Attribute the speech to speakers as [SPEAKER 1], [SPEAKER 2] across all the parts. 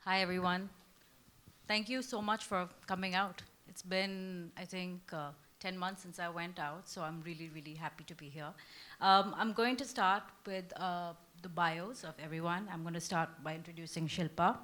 [SPEAKER 1] Hi, everyone. Thank you so much for coming out. It's been, I think, 10 months since I went out, so I'm really, really happy to be here. I'm going to start with the bios of everyone. I'm going to start by introducing Shilpa.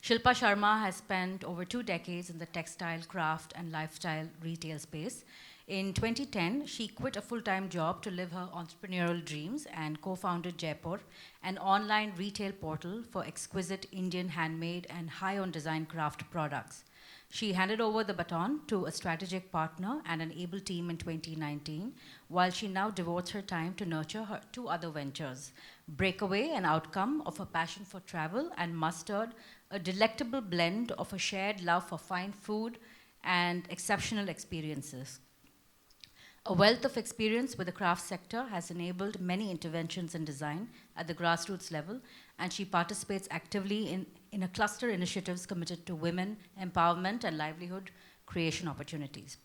[SPEAKER 1] Shilpa Sharma has spent over 2 decades in the textile, craft, and lifestyle retail space. In 2010, she quit a full-time job to live her entrepreneurial dreams and co-founded Jaipur, an online retail portal for exquisite Indian handmade and high-end design craft products. She handed over the baton to a strategic partner and an able team in 2019, while she now devotes her time to nurture her two other ventures, Breakaway, an outcome of her passion for travel, and Mustard, a delectable blend of a shared love for fine food and exceptional experiences. A wealth of experience with the craft sector has enabled many interventions in design at the grassroots level, and she participates actively in a cluster initiatives committed to women empowerment and livelihood creation opportunities.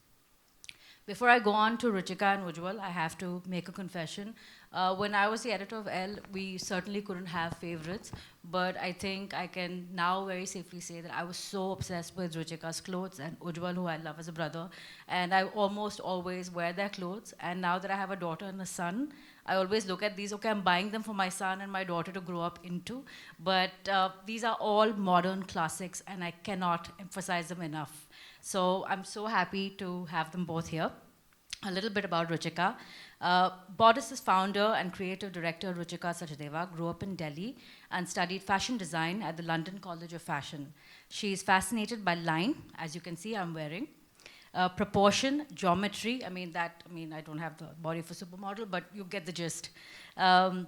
[SPEAKER 1] Before I go on to Ruchika and Ujjwal, I have to make a confession. When I was the editor of Elle, we certainly couldn't have favorites, but I think I can now very safely say that I was so obsessed with Ruchika's clothes and Ujjwal, who I love as a brother, and I almost always wear their clothes. And now that I have a daughter and a son, I always look at these, okay, I'm buying them for my son and my daughter to grow up into, but these are all modern classics, and I cannot emphasize them enough. So I'm so happy to have them both here. A little bit about Ruchika. Bodice's founder and creative director, Ruchika Sachdeva, grew up in Delhi and studied fashion design at the London College of Fashion. She is fascinated by line, as you can see I'm wearing, proportion, geometry. I don't have the body of a supermodel, but you get the gist. Um,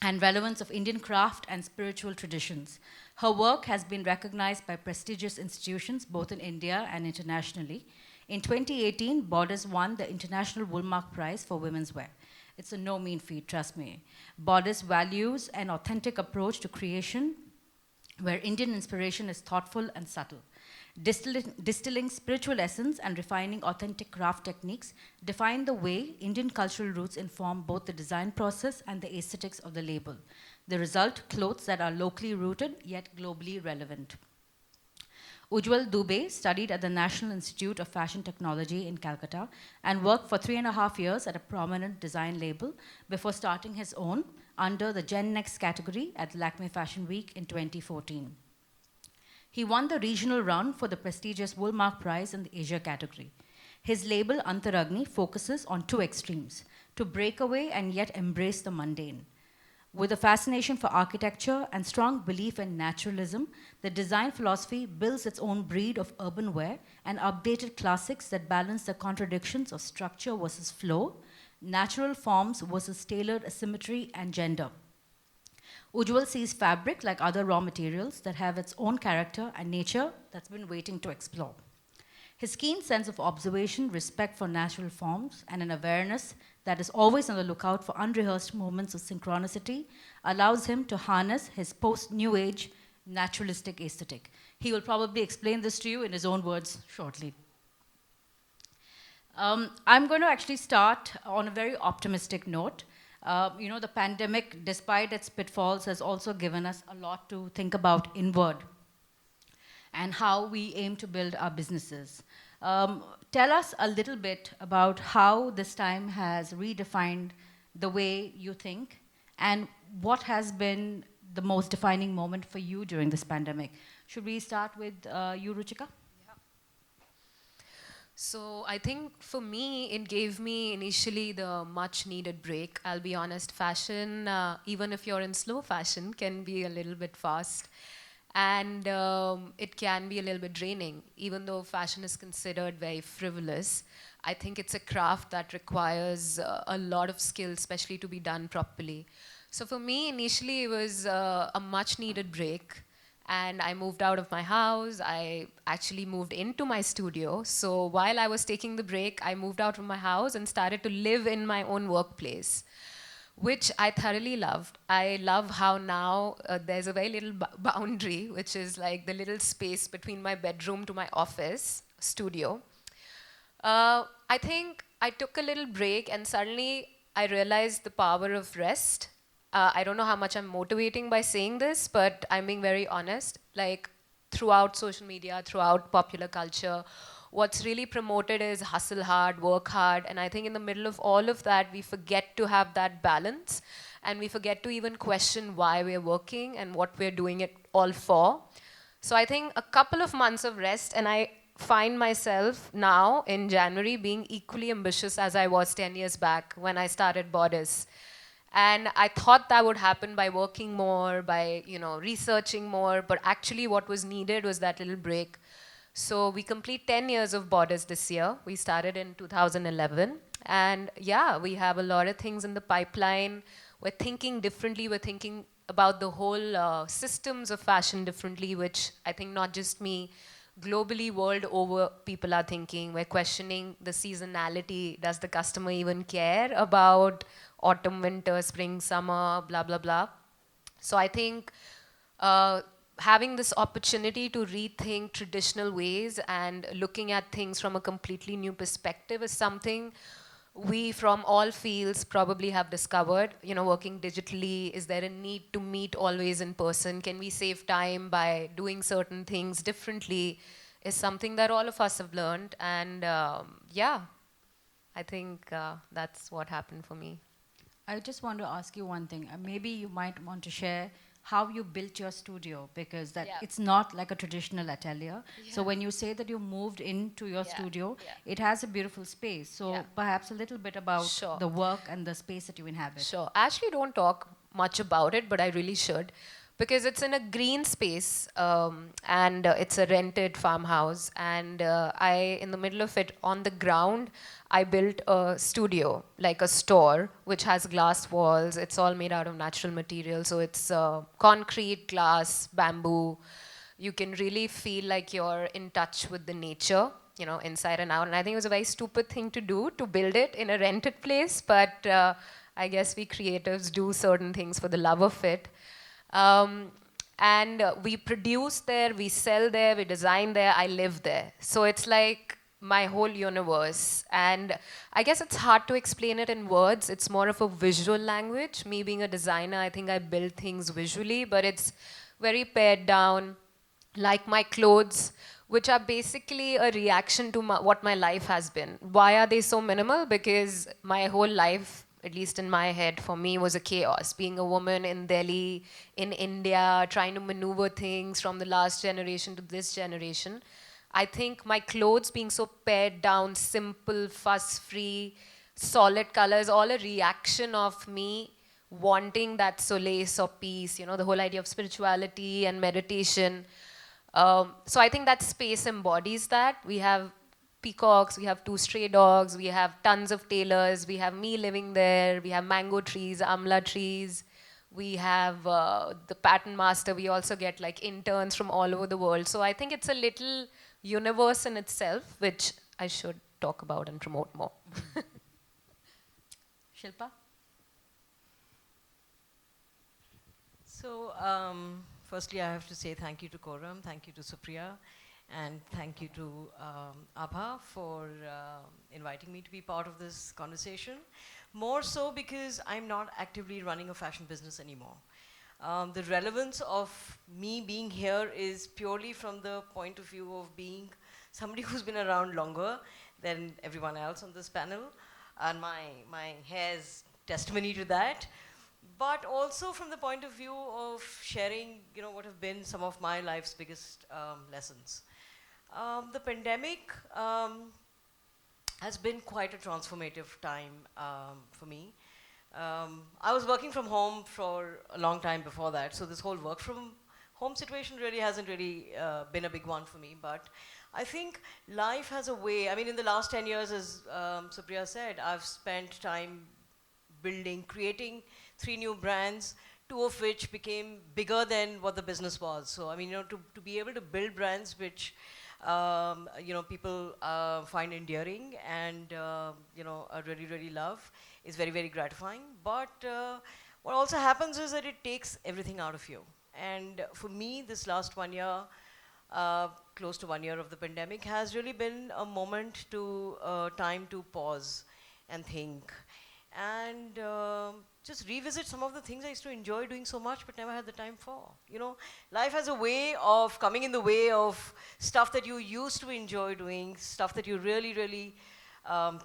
[SPEAKER 1] and relevance of Indian craft and spiritual traditions. Her work has been recognized by prestigious institutions both in India and internationally. In 2018, Borders won the International Woolmark Prize for Women's Wear. It's a no mean feat, trust me. Borders values an authentic approach to creation where Indian inspiration is thoughtful and subtle. Distilling spiritual essence and refining authentic craft techniques define the way Indian cultural roots inform both the design process and the aesthetics of the label. The result, clothes that are locally rooted yet globally relevant. Ujjwal Dubey studied at the National Institute of Fashion Technology in Calcutta and worked for 3.5 years at a prominent design label before starting his own under the Gen Next category at the Lakme Fashion Week in 2014. He won the regional run for the prestigious Woolmark Prize in the Asia category. His label Antaragni focuses on two extremes, to break away and yet embrace the mundane. With a fascination for architecture and strong belief in naturalism, the design philosophy builds its own breed of urban wear and updated classics that balance the contradictions of structure versus flow, natural forms versus tailored asymmetry and gender. Ujjwal sees fabric like other raw materials that have its own character and nature that's been waiting to explore. His keen sense of observation, respect for natural forms, and an awareness that is always on the lookout for unrehearsed moments of synchronicity allows him to harness his post-New Age naturalistic aesthetic. He will probably explain this to you in his own words shortly. I'm going to actually start on a very optimistic note. The pandemic, despite its pitfalls, has also given us a lot to think about inward and how we aim to build our businesses. Tell us a little bit about how this time has redefined the way you think and what has been the most defining moment for you during this pandemic. Should we start with you, Ruchika?
[SPEAKER 2] So I think for me, it gave me initially the much needed break. I'll be honest, fashion, even if you're in slow fashion, can be a little bit fast. And it can be a little bit draining. Even though fashion is considered very frivolous, I think it's a craft that requires a lot of skill, especially to be done properly. So for me, initially, it was a much needed break and I moved out of my house. I actually moved into my studio. So while I was taking the break, I moved out of my house and started to live in my own workplace, which I thoroughly loved. I love how now there's a very little boundary, which is like the little space between my bedroom to my office studio. I think I took a little break and suddenly I realized the power of rest I don't know how much I'm motivating by saying this, but I'm being very honest. Like throughout social media, throughout popular culture, what's really promoted is hustle hard, work hard. And I think in the middle of all of that, we forget to have that balance and we forget to even question why we're working and what we're doing it all for. So I think a couple of months of rest, and I find myself now in January being equally ambitious as I was 10 years back when I started Borders. And I thought that would happen by working more, by researching more, but actually what was needed was that little break. So we complete 10 years of Borders this year. We started in 2011. And yeah, we have a lot of things in the pipeline. We're thinking differently. We're thinking about the whole systems of fashion differently, which I think not just me, globally, world over, people are thinking. We're questioning the seasonality. Does the customer even care about autumn, winter, spring, summer, blah, blah, blah? So I think uh, having this opportunity to rethink traditional ways and looking at things from a completely new perspective is something we from all fields probably have discovered. Working digitally, is there a need to meet always in person? Can we save time by doing certain things differently? Is something that all of us have learned. And yeah, I think that's what happened for me.
[SPEAKER 1] I just want to ask you one thing. Maybe you might want to share how you built your studio, because that
[SPEAKER 2] Yeah.
[SPEAKER 1] it's not like a traditional atelier. So
[SPEAKER 2] Yeah.
[SPEAKER 1] when you say that you moved into your
[SPEAKER 2] Yeah,
[SPEAKER 1] studio,
[SPEAKER 2] yeah.
[SPEAKER 1] it has a beautiful space. So
[SPEAKER 2] Yeah.
[SPEAKER 1] perhaps a little bit about
[SPEAKER 2] Sure.
[SPEAKER 1] the work and the space that you inhabit.
[SPEAKER 2] Sure. I actually don't talk much about it, but I really should. Because it's in a green space and it's a rented farmhouse. And in the middle of it, on the ground, I built a studio, like a store, which has glass walls. It's all made out of natural material. So it's concrete, glass, bamboo. You can really feel like you're in touch with the nature, inside and out. And I think it was a very stupid thing to do, to build it in a rented place. But I guess we creatives do certain things for the love of it. Um, and we produce there, we sell there, we design there, I live there. So it's like my whole universe. And I guess it's hard to explain it in words. It's more of a visual language. Me being a designer, I think I build things visually, but it's very pared down, like my clothes, which are basically a reaction to what my life has been. Why are they so minimal? Because my whole life, at least in my head, for me, was a chaos. Being a woman in Delhi, in India, trying to maneuver things from the last generation to this generation. I think my clothes being so pared down, simple, fuss-free, solid colors, all a reaction of me wanting that solace or peace, the whole idea of spirituality and meditation. So I think that space embodies that. We have peacocks, we have two stray dogs, we have tons of tailors, we have me living there, we have mango trees, amla trees, we have the pattern master. We also get like interns from all over the world. So I think it's a little universe in itself, which I should talk about and promote more.
[SPEAKER 1] Shilpa?
[SPEAKER 3] So, firstly, I have to say thank you to Koram, thank you to Supriya, and thank you to Abha for inviting me to be part of this conversation. More so because I'm not actively running a fashion business anymore. The relevance of me being here is purely from the point of view of being somebody who's been around longer than everyone else on this panel, and my hair is testimony to that. But also from the point of view of sharing, what have been some of my life's biggest lessons. The pandemic has been quite a transformative time for me. I was working from home for a long time before that, so this whole work from home situation really hasn't really been a big one for me. But I think life has a way. I mean, in the last 10 years, as Supriya said, I've spent time building, creating 3 new brands, 2 of which became bigger than what the business was. So, I mean, to be able to build brands which, people find endearing and, really, really love is very, very gratifying. But what also happens is that it takes everything out of you. And for me, this last 1 year, close to 1 year of the pandemic, has really been a moment to time to pause and think and just revisit some of the things I used to enjoy doing so much but never had the time for. You know, life has a way of coming in the way of stuff that you used to enjoy doing, stuff that you really, really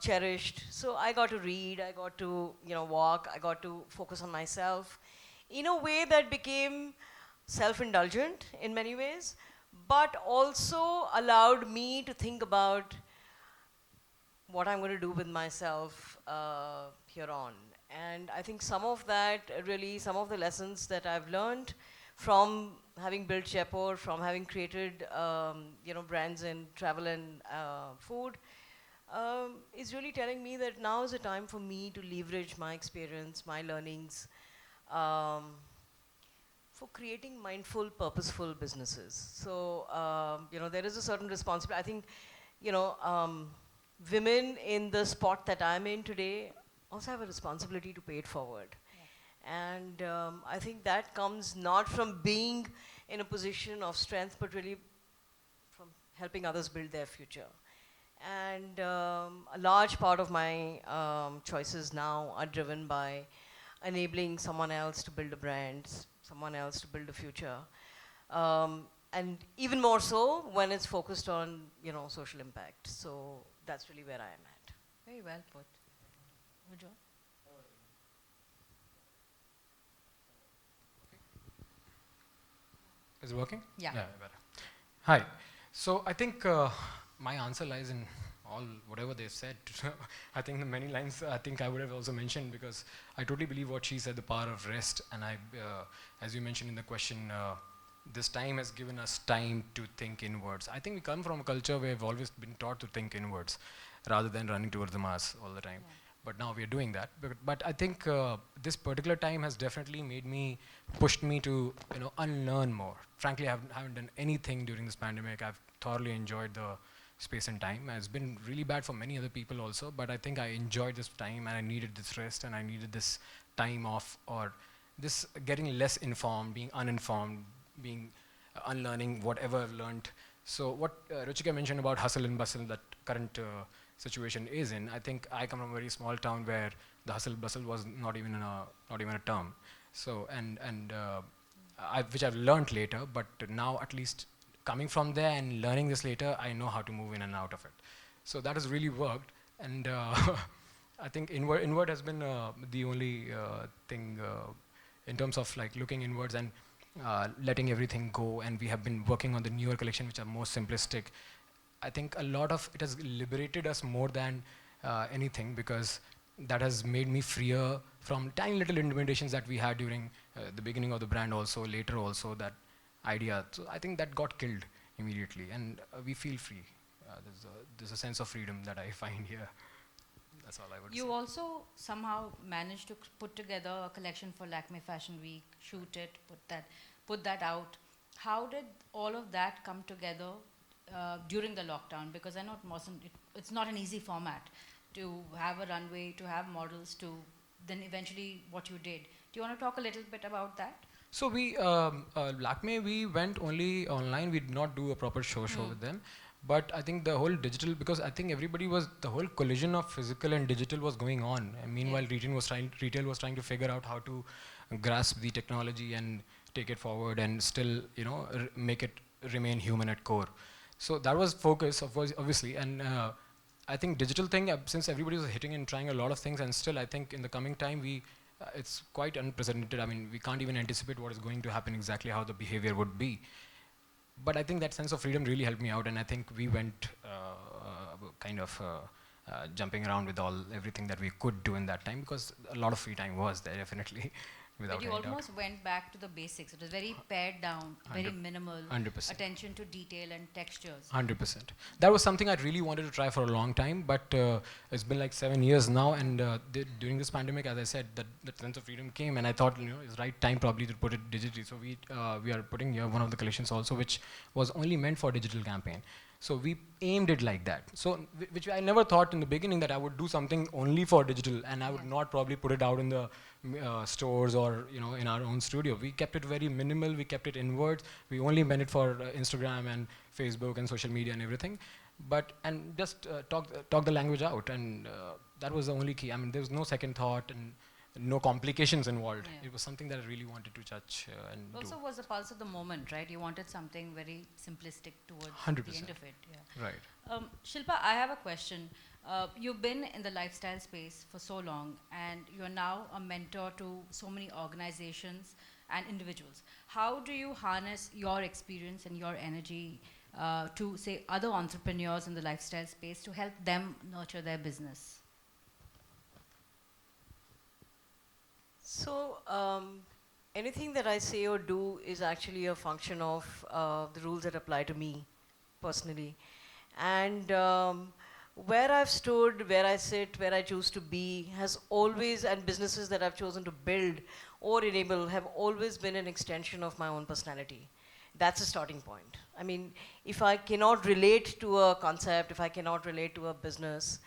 [SPEAKER 3] cherished. So I got to read, I got to, walk, I got to focus on myself in a way that became self-indulgent in many ways, but also allowed me to think about what I'm going to do with myself here on. And I think some of that, really, some of the lessons that I've learned from having built Jaipur, from having created, brands in travel and food, is really telling me that now is the time for me to leverage my experience, my learnings, for creating mindful, purposeful businesses. So, there is a certain responsibility. I think, women in the spot that I'm in today also have a responsibility to pay it forward. Yeah. And I think that comes not from being in a position of strength, but really from helping others build their future. And a large part of my choices now are driven by enabling someone else to build a brand, someone else to build a future. And even more so when it's focused on, social impact. So that's really where I am at.
[SPEAKER 1] Very well put. Ujjwal?
[SPEAKER 4] Is it working?
[SPEAKER 1] Yeah.
[SPEAKER 4] Better. Hi. So I think my answer lies in all whatever they've said. I think the many lines I think I would have also mentioned, because I totally believe what she said, the power of rest. And as you mentioned in the question, this time has given us time to think inwards. I think we come from a culture where we've always been taught to think inwards rather than running towards the mass all the time. Yeah. But now we are doing that. But I think this particular time has definitely pushed me to unlearn more. Frankly, I haven't done anything during this pandemic. I've thoroughly enjoyed the space and time. It's been really bad for many other people also, but I think I enjoyed this time and I needed this rest and I needed this time off, or this getting less informed, being uninformed, being unlearning whatever I've learned. So what Ruchika mentioned about hustle and bustle that current situation is in, I think I come from a very small town where the hustle bustle was not even a term. So which I've learned later, but now at least coming from there and learning this later, I know how to move in and out of it. So that has really worked, and I think inward has been the only thing in terms of like looking inwards and letting everything go. And we have been working on the newer collection, which are more simplistic. I think a lot of it has liberated us more than anything, because that has made me freer from tiny little intimidations that we had during the beginning of the brand, also later also that idea. So I think that got killed immediately, and we feel free. There's a sense of freedom that I find here. That's all I would say.
[SPEAKER 1] You also somehow managed to put together a collection for Lakme Fashion Week, shoot it, put that out. How did all of that come together during the lockdown? Because I know it's not an easy format to have a runway, to have models, to then eventually what you did. Do you want to talk a little bit about that?
[SPEAKER 4] So we, Lakme, we went only online. We did not do a proper show with them. But I think the whole digital, because I think the whole collision of physical and digital was going on. And meanwhile, retail was trying to figure out how to grasp the technology and take it forward and still, make it remain human at core. So that was focus, obviously. And I think digital thing, since everybody was hitting and trying a lot of things, and still I think in the coming time, it's quite unprecedented. I mean, we can't even anticipate what is going to happen, exactly how the behavior would be. But I think that sense of freedom really helped me out, and I think we went jumping around with everything that we could do in that time, because a lot of free time was there, definitely.
[SPEAKER 1] But you almost went back to the basics. It was very pared down, very minimal,
[SPEAKER 4] 100%.
[SPEAKER 1] Attention to detail and textures.
[SPEAKER 4] 100%. That was something I really wanted to try for a long time, but it's been like 7 years now, and during this pandemic, as I said, that sense of freedom came, and I thought, it's right time probably to put it digitally. So we are putting here one of the collections also, which was only meant for digital campaign. So we aimed it like that. So which I never thought in the beginning that I would do something only for digital, and I would not probably put it out in the stores or in our own studio. We kept it very minimal. We kept it inwards. We only meant it for Instagram and Facebook and social media and everything. And just talk the language out. And that was the only key. I mean, there was no second thought and no complications involved.
[SPEAKER 1] Yeah.
[SPEAKER 4] It was something that I really wanted to touch and do.
[SPEAKER 1] Also was the pulse of the moment, right? You wanted something very simplistic towards
[SPEAKER 4] 100%.
[SPEAKER 1] the end of it. Yeah.
[SPEAKER 4] Right.
[SPEAKER 1] Shilpa, I have a question. You've been in the lifestyle space for so long, and you're now a mentor to so many organizations and individuals. How do you harness your experience and your energy to, say, other entrepreneurs in the lifestyle space to help them nurture their business?
[SPEAKER 3] So, anything that I say or do is actually a function of the rules that apply to me personally. And where I've stood, where I sit, where I choose to be has always, and businesses that I've chosen to build or enable have always been an extension of my own personality. That's a starting point. I mean, if I cannot relate to a concept, if I cannot relate to a business,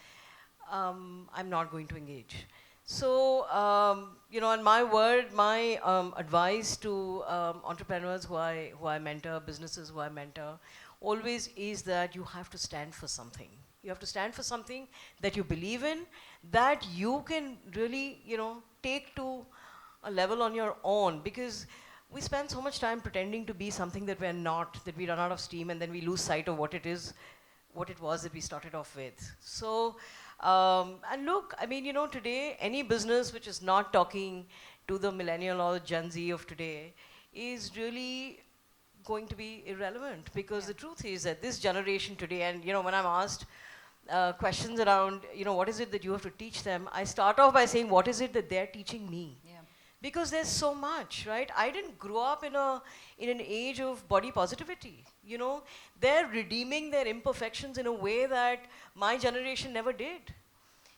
[SPEAKER 3] I'm not going to engage. So, and my word, my advice to entrepreneurs who I mentor, businesses who I mentor, always is that you have to stand for something. You have to stand for something that you believe in, that you can really, take to a level on your own, because we spend so much time pretending to be something that we're not, that we run out of steam and then we lose sight of what it is, what it was that we started off with. So, and look, I mean, today, any business which is not talking to the millennial or Gen Z of today is really going to be irrelevant, because the truth is that this generation today, and when I'm asked questions around, what is it that you have to teach them, I start off by saying, what is it that they're teaching me?
[SPEAKER 1] Yeah.
[SPEAKER 3] Because there's so much, right? I didn't grow up in an age of body positivity. They're redeeming their imperfections in a way that my generation never did.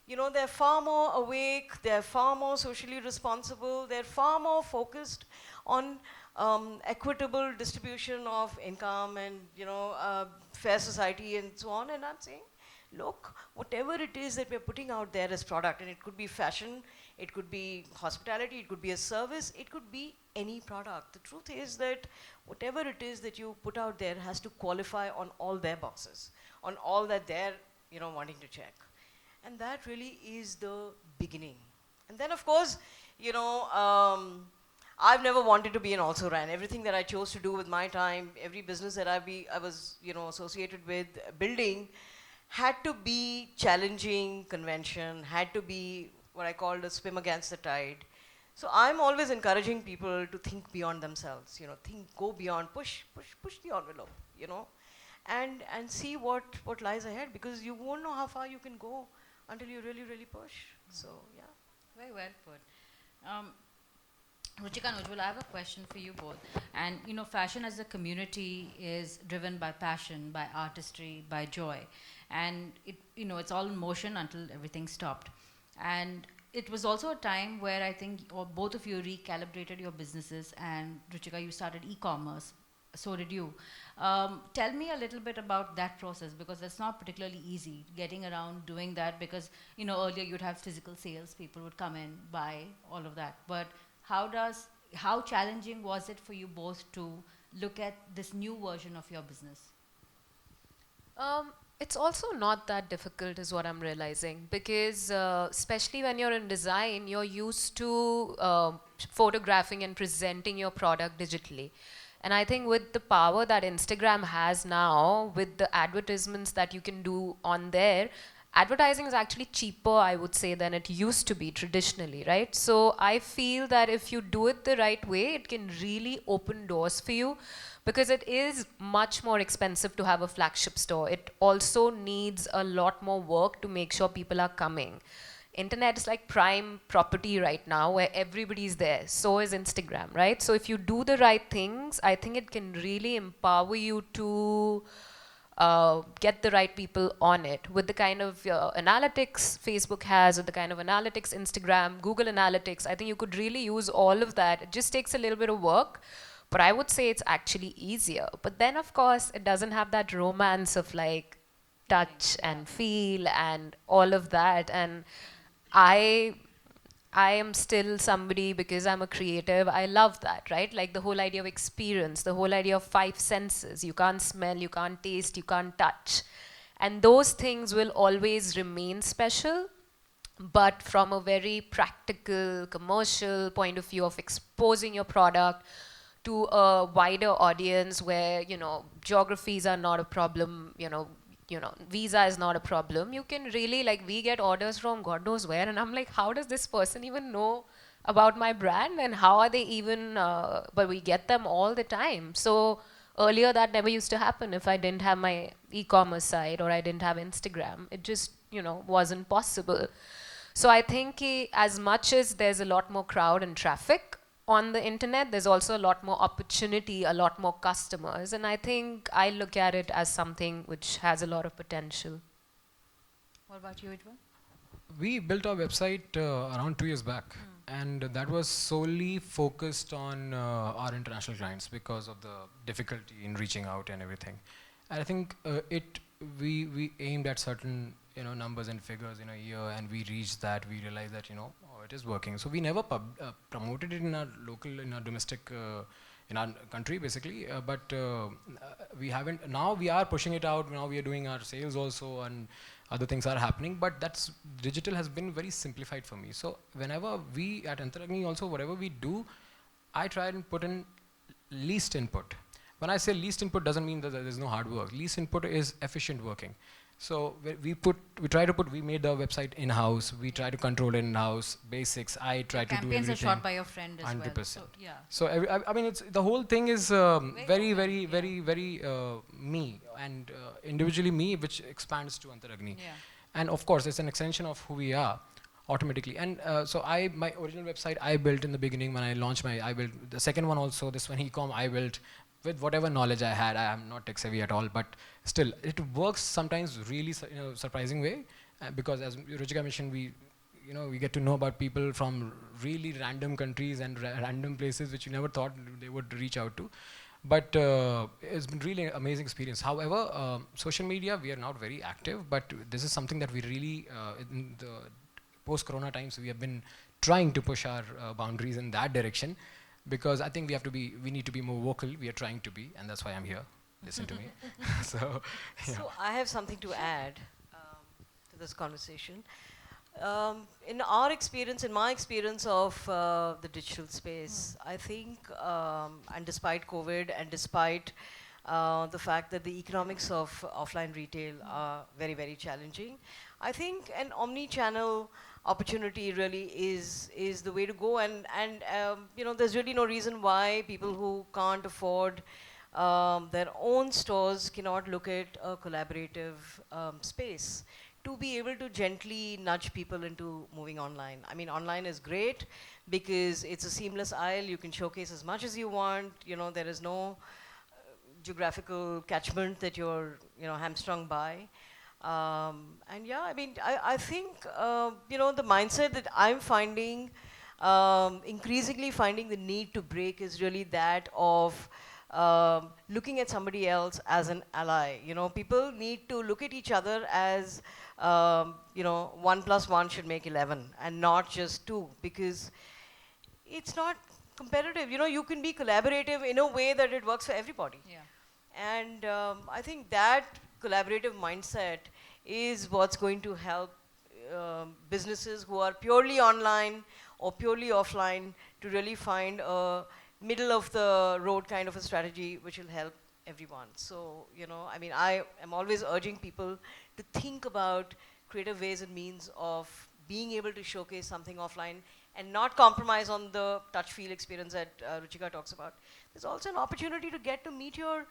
[SPEAKER 3] They're far more awake, they're far more socially responsible, they're far more focused on equitable distribution of income and, fair society and so on. And I'm saying, look, whatever it is that we're putting out there as product, and it could be fashion, it could be hospitality, it could be a service, it could be any product. The truth is that whatever it is that you put out there has to qualify on all their boxes, on all that they're, wanting to check. And that really is the beginning. And then, of course, I've never wanted to be an also-ran. Everything that I chose to do with my time, every business that I was, associated with building, had to be challenging convention, had to be what I called a swim against the tide. So I'm always encouraging people to think beyond themselves, go beyond, push the envelope, and see what lies ahead, because you won't know how far you can go until you really, really push. So, yeah.
[SPEAKER 1] Very well put. Ruchika and Ujjwal, I have a question for you both. And fashion as a community is driven by passion, by artistry, by joy, and it's all in motion until everything stopped. And it was also a time where I think both of you recalibrated your businesses, and Ruchika, you started e-commerce. So did you. Tell me a little bit about that process, because it's not particularly easy getting around doing that, because earlier you'd have physical sales, people would come in, buy, all of that. But how challenging was it for you both to look at this new version of your business?
[SPEAKER 2] It's also not that difficult, is what I'm realizing, because especially when you're in design, you're used to photographing and presenting your product digitally. And I think with the power that Instagram has now, with the advertisements that you can do on there, advertising is actually cheaper, I would say, than it used to be traditionally, right? So I feel that if you do it the right way, it can really open doors for you, because it is much more expensive to have a flagship store. It also needs a lot more work to make sure people are coming. Internet is like prime property right now, where everybody's there. So is Instagram, right? So if you do the right things, I think it can really empower you to get the right people on it. With the kind of analytics Facebook has, or the kind of analytics Instagram, Google Analytics, I think you could really use all of that. It just takes a little bit of work, but I would say it's actually easier. But then, of course, it doesn't have that romance of like touch and feel and all of that. And I am still somebody, because I'm a creative, I love that, right? Like the whole idea of experience, the whole idea of 5 senses. You can't smell, you can't taste, you can't touch. And those things will always remain special. but from a very practical, commercial point of view of exposing your product to a wider audience where, geographies are not a problem, visa is not a problem. You can really, like, we get orders from God knows where, and I'm like, how does this person even know about my brand, and how are they even, but we get them all the time. So earlier that never used to happen. If I didn't have my e-commerce site or I didn't have Instagram, it just, wasn't possible. So I think as much as there's a lot more crowd and traffic on the internet, there's also a lot more opportunity, a lot more customers. And I think I look at it as something which has a lot of potential.
[SPEAKER 1] What about you, Edwin?
[SPEAKER 4] We built our website around 2 years back, and that was solely focused on our international clients because of the difficulty in reaching out and everything. And I think we aimed at certain numbers and figures in a year, and we reached that. We realized that it is working. So we never promoted it in our domestic. In our country, basically, but we haven't. Now we are pushing it out. Now we are doing our sales also, and other things are happening. But that's digital has been very simplified for me. So whenever we at Antaragni also, whatever we do, I try and put in least input. When I say least input, doesn't mean that there is no hard work. Least input is efficient working. So we made the website in-house. We try to control it in-house. Basics. I try to do everything.
[SPEAKER 1] Campaigns are shot by your friend as
[SPEAKER 4] 100%.
[SPEAKER 1] well. So, yeah.
[SPEAKER 4] So I mean, it's the whole thing is very me and individually me, which expands to Antaragni.
[SPEAKER 1] Yeah.
[SPEAKER 4] And of course, it's an extension of who we are automatically. And so my original website I built in the beginning when I launched I built the second one also. This one e-com I built with whatever knowledge I had. I am not tech savvy at all, but still it works sometimes really surprising way because as Ruchika mentioned, we get to know about people from really random countries and random places which you never thought they would reach out to. But it's been really an amazing experience. However, social media, we are not very active, but this is something that we really, in the post-corona times, we have been trying to push our boundaries in that direction because I think we need to be more vocal. We are trying to be, and that's why I'm here. Listen to me. So, yeah.
[SPEAKER 3] So I have something to add to this conversation. In my experience of the digital space, I think, and despite COVID and despite the fact that the economics of offline retail are very, very challenging, I think an omni-channel opportunity really is the way to go. And there's really no reason why people who can't afford their own stores cannot look at a collaborative space to be able to gently nudge people into moving online. I mean, online is great because it's a seamless aisle. You can showcase as much as you want. There is no geographical catchment that you're, hamstrung by. And yeah, I mean, I think, the mindset that I'm finding, increasingly finding the need to break is really that of looking at somebody else as an ally. People need to look at each other as 1 + 1 should make 11 and not just 2, because it's not competitive. You can be collaborative in a way that it works for everybody.
[SPEAKER 1] Yeah.
[SPEAKER 3] And I think that collaborative mindset is what's going to help businesses who are purely online or purely offline to really find a middle of the road kind of a strategy which will help everyone. So, I mean, I am always urging people to think about creative ways and means of being able to showcase something offline and not compromise on the touch feel experience that Ruchika talks about. There's also an opportunity to get to meet your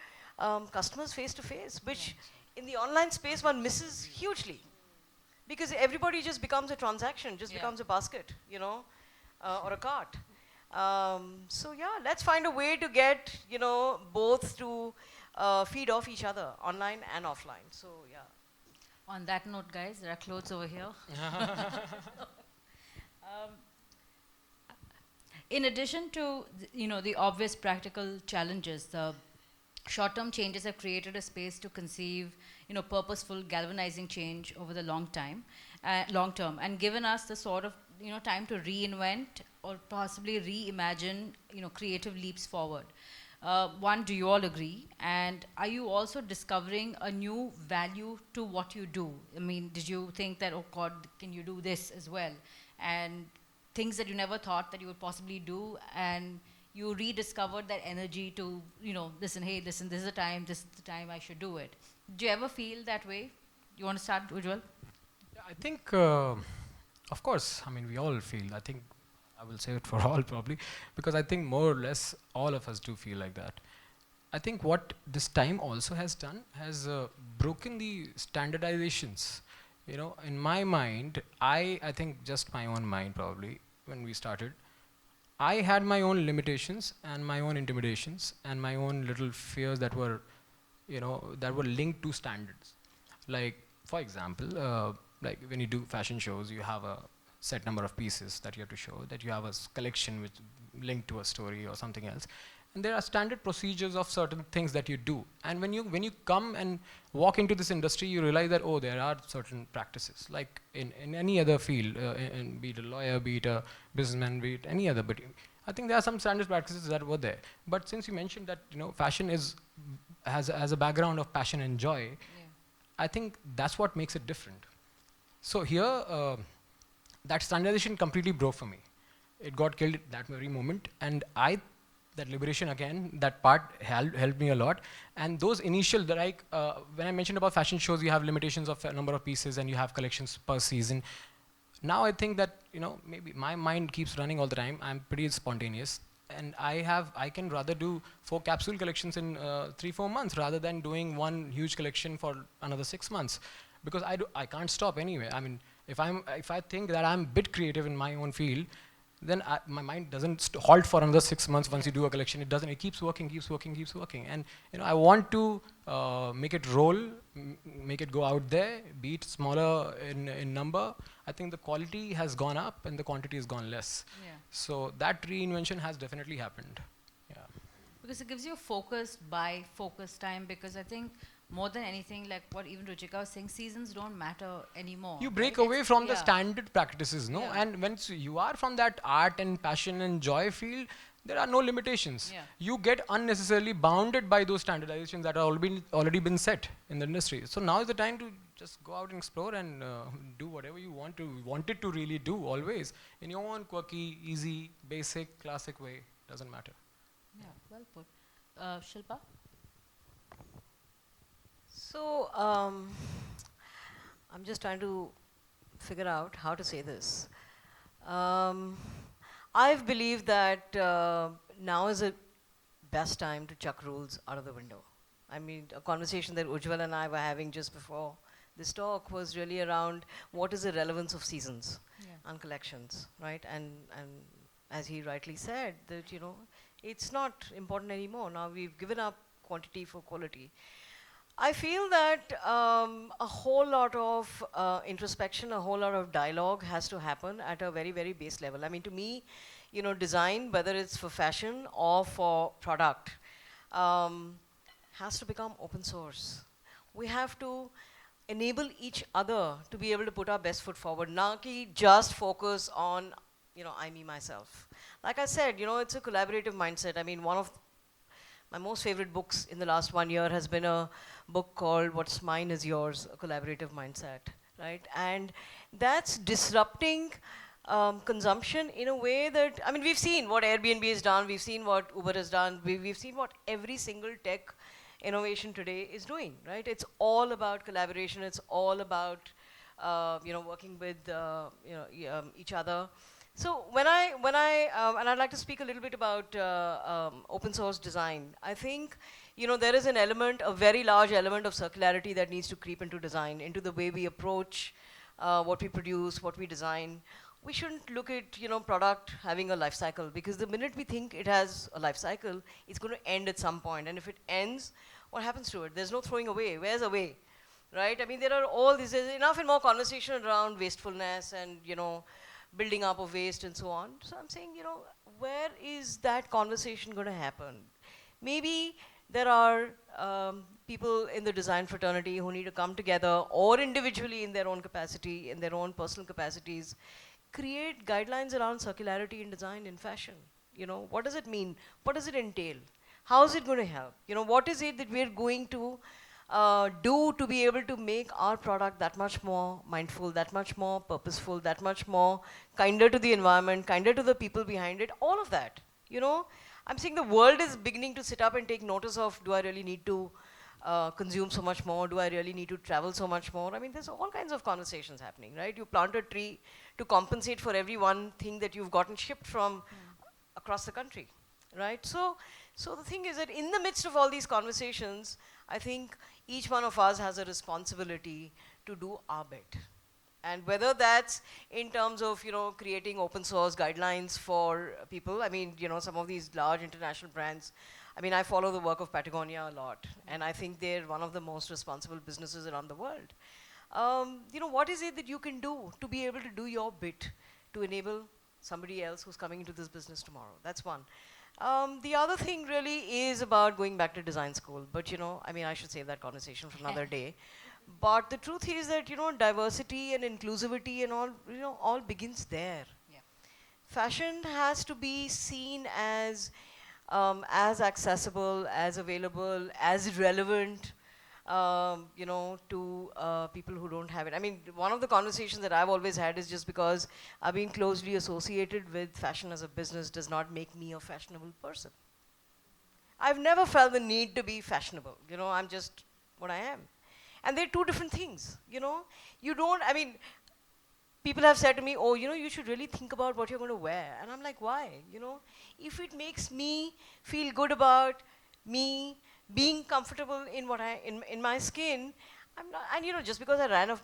[SPEAKER 3] customers face to face, which in the online space one misses hugely because everybody just becomes a transaction, becomes a basket, or a cart. So yeah, let's find a way to get, both to feed off each other, online and offline. So yeah.
[SPEAKER 1] On that note, guys, there are clothes over here. In addition to the obvious practical challenges, the short-term changes have created a space to conceive purposeful, galvanizing change over the long term, and given us the sort of time to reinvent or possibly reimagine creative leaps forward. One, do you all agree? And are you also discovering a new value to what you do? I mean, did you think that, oh God, can you do this as well? And things that you never thought that you would possibly do, and you rediscovered that energy to, listen, hey, listen, this is the time I should do it. Do you ever feel that way? You want to start, Ujjwal?
[SPEAKER 4] Yeah, I think, of course, I mean, we all feel. I think I will say it for all probably, because I think more or less all of us do feel like that. I think what this time also has done has broken the standardizations. You know, in my mind, I think just my own mind probably, when we started, I had my own limitations and my own intimidations and my own little fears that were, that were linked to standards. Like, for example, like when you do fashion shows, you have a set number of pieces that you have to show, that you have a collection which linked to a story or something else. And there are standard procedures of certain things that you do. And when you come and walk into this industry, you realize that, oh, there are certain practices, like in any other field, be it a lawyer, be it a businessman, be it any other. But I think there are some standard practices that were there. But since you mentioned that, fashion has a background of passion and joy,
[SPEAKER 1] Yeah.
[SPEAKER 4] I think that's what makes it different. So here, that standardization completely broke for me. It got killed at that very moment, and that liberation again, that part helped me a lot. And those initial, when I mentioned about fashion shows, you have limitations of a number of pieces and you have collections per season. Now I think that, maybe my mind keeps running all the time. I'm pretty spontaneous. And I can rather do 4 capsule collections in 3-4 months rather than doing one huge collection for another 6 months, because I can't stop anyway. I mean, if I think that I'm a bit creative in my own field, then my mind doesn't halt for another 6 months once you do a collection. It doesn't. It keeps working, keeps working, keeps working. And I want to make it roll, make it go out there, be it smaller in number. I think the quality has gone up and the quantity has gone less.
[SPEAKER 1] Yeah.
[SPEAKER 4] So that reinvention has definitely happened. Yeah.
[SPEAKER 1] Because it gives you focus by focus time, because I think more than anything, like what even Ruchika was saying, seasons don't matter anymore.
[SPEAKER 4] You break
[SPEAKER 1] right?
[SPEAKER 4] away
[SPEAKER 1] It's-
[SPEAKER 4] from the
[SPEAKER 1] yeah.
[SPEAKER 4] standard practices, no?
[SPEAKER 1] Yeah.
[SPEAKER 4] And when you are from that art and passion and joy field, there are no limitations.
[SPEAKER 1] Yeah.
[SPEAKER 4] You get unnecessarily bounded by those standardizations that are already been set in the industry. So now is the time to just go out and explore and do whatever you wanted to really do always in your own quirky, easy, basic, classic way. Doesn't matter.
[SPEAKER 1] Yeah, well put. Shilpa?
[SPEAKER 3] So, I'm just trying to figure out how to say this. I've believed that now is the best time to chuck rules out of the window. I mean, a conversation that Ujjwal and I were having just before this talk was really around what is the relevance of seasons
[SPEAKER 1] Yeah.
[SPEAKER 3] and collections, right? And as he rightly said, that it's not important anymore. Now we've given up quantity for quality. I feel that a whole lot of introspection, a whole lot of dialogue has to happen at a very, very base level. I mean, to me, design, whether it's for fashion or for product, has to become open source. We have to enable each other to be able to put our best foot forward. Not just focus on, I, me, myself. Like I said, it's a collaborative mindset. I mean, one of my most favorite books in the last 1 year has been a book called What's Mine Is Yours, a collaborative mindset, right? And that's disrupting consumption in a way that, I mean, we've seen what Airbnb has done, we've seen what Uber has done, we've seen what every single tech innovation today is doing, right? It's all about collaboration, it's all about, working with, each other. So when and I'd like to speak a little bit about open source design. I think, there is an element, a very large element of circularity that needs to creep into design, into the way we approach what we produce, what we design. We shouldn't look at, product having a life cycle, because the minute we think it has a life cycle, it's going to end at some point. And if it ends, what happens to it? There's no throwing away. Where's away? Right? I mean, there's enough and more conversation around wastefulness and, building up of waste and so on. So I'm saying, where is that conversation going to happen? Maybe there are people in the design fraternity who need to come together, or individually in their own capacity, in their own personal capacities, create guidelines around circularity in design in fashion. What does it mean? What does it entail? How is it going to help? You know, what is it that we're going to do to be able to make our product that much more mindful, that much more purposeful, that much more kinder to the environment, kinder to the people behind it, all of that. You know, I'm saying the world is beginning to sit up and take notice of, do I really need to consume so much more? Do I really need to travel so much more? I mean, there's all kinds of conversations happening, right? You plant a tree to compensate for every one thing that you've gotten shipped from across the country, right? So the thing is that in the midst of all these conversations, I think each one of us has a responsibility to do our bit. And whether that's in terms of, you know, creating open source guidelines for people. I mean, you know, some of these large international brands, I mean, I follow the work of Patagonia a lot, and I think they're one of the most responsible businesses around the world. You know, what is it that you can do to be able to do your bit to enable somebody else who's coming into this business tomorrow? That's one. The other thing really is about going back to design school, but you know, I mean, I should save that conversation for another day. But the truth is that, you know, diversity and inclusivity and all, you know, all begins there.
[SPEAKER 1] Yeah.
[SPEAKER 3] Fashion has to be seen as accessible, as available, as relevant, you know, to people who don't have it. I mean, one of the conversations that I've always had is just because I've been closely associated with fashion as a business does not make me a fashionable person. I've never felt the need to be fashionable. You know, I'm just what I am. And they're two different things, you know. You don't, I mean, people have said to me, oh, you know, you should really think about what you're going to wear. And I'm like, why? You know, if it makes me feel good about me being comfortable in what in my skin, I'm not, and you know, just because I ran a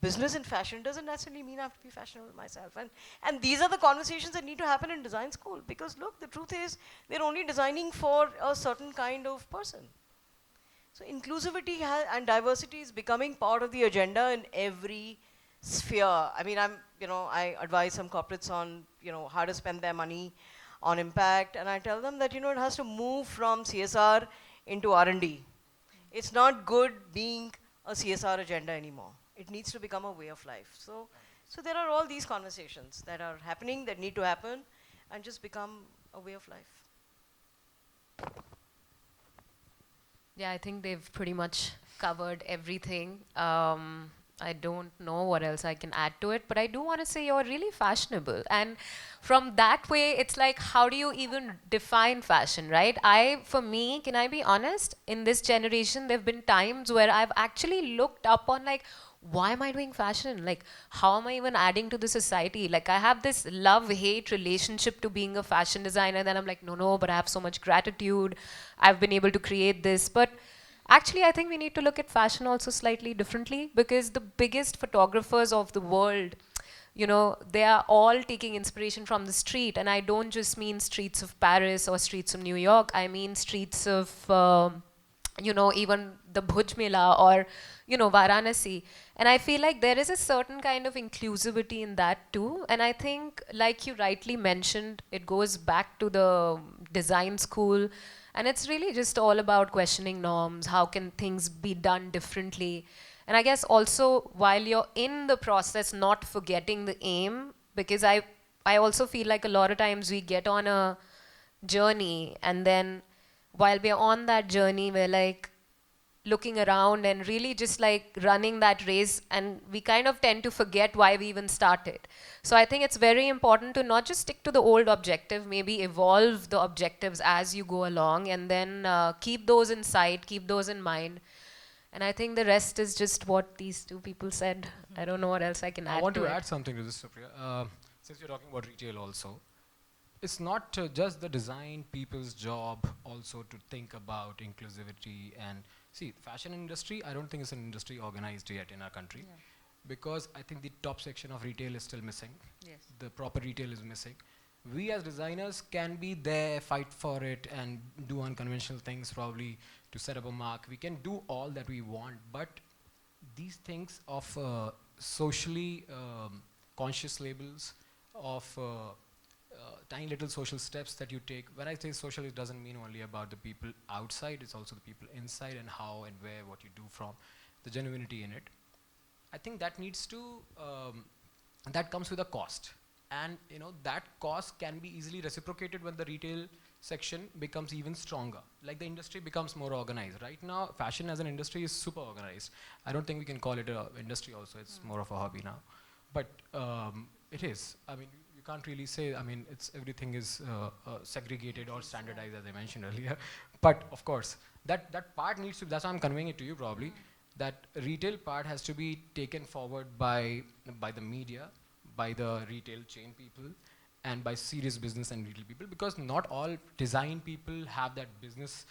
[SPEAKER 3] business in fashion doesn't necessarily mean I have to be fashionable myself. And these are the conversations that need to happen in design school, because look, the truth is they're only designing for a certain kind of person. So inclusivity and diversity is becoming part of the agenda in every sphere. I mean, you know, I advise some corporates on, you know, how to spend their money on impact, and I tell them that, you know, it has to move from CSR into R&D. It's not good being a CSR agenda anymore. It needs to become a way of life. So there are all these conversations that are happening, that need to happen, and just become a way of life.
[SPEAKER 2] Yeah, I think they've pretty much covered everything. I don't know what else I can add to it, but I do want to say you're really fashionable. And from that way, it's like, how do you even define fashion, right? For me, can I be honest? In this generation, there have been times where I've actually looked up on like, why am I doing fashion? Like, how am I even adding to the society? Like, I have this love-hate relationship to being a fashion designer. Then I'm like, no, but I have so much gratitude. I've been able to create this. But actually, I think we need to look at fashion also slightly differently, because the biggest photographers of the world, you know, they are all taking inspiration from the street. And I don't just mean streets of Paris or streets of New York. I mean streets of, you know, even the Bhuj Mela or, you know, Varanasi. And I feel like there is a certain kind of inclusivity in that too. And I think, like you rightly mentioned, it goes back to the design school. And it's really just all about questioning norms. How can things be done differently? And I guess also, while you're in the process, not forgetting the aim, because I also feel like a lot of times we get on a journey, and then while we're on that journey, we're like looking around and really just like running that race, and we kind of tend to forget why we even started. So I think it's very important to not just stick to the old objective, maybe evolve the objectives as you go along, and then keep those in sight, keep those in mind. And I think the rest is just what these two people said. I don't know what else I can add.
[SPEAKER 4] I want to
[SPEAKER 2] it.
[SPEAKER 4] add something to this, Supriya. Since you're talking about retail also, it's not just the design people's job also to think about inclusivity. And see, fashion industry, I don't think it's an industry organized yet in our country, because I think the top section of retail is still missing.
[SPEAKER 1] Yes.
[SPEAKER 4] The proper retail is missing. We as designers can be there, fight for it, and do unconventional things probably to set up a mark. We can do all that we want, but these things of socially conscious labels, of tiny little social steps that you take. When I say social, it doesn't mean only about the people outside, it's also the people inside, and how and where, what you do from, the genuinity in it. I think that needs to, that comes with a cost. And you know, that cost can be easily reciprocated when the retail section becomes even stronger. Like the industry becomes more organized. Right now, fashion as an industry is super organized. I don't think we can call it an industry also. It's more of a hobby now. But it is. I mean, you can't really say, I mean, it's everything is segregated or standardized, as I mentioned earlier. But of course, that part needs to, that's why I'm conveying it to you probably, that retail part has to be taken forward by the media, by the retail chain people, and by serious business and retail people, because not all design people have that business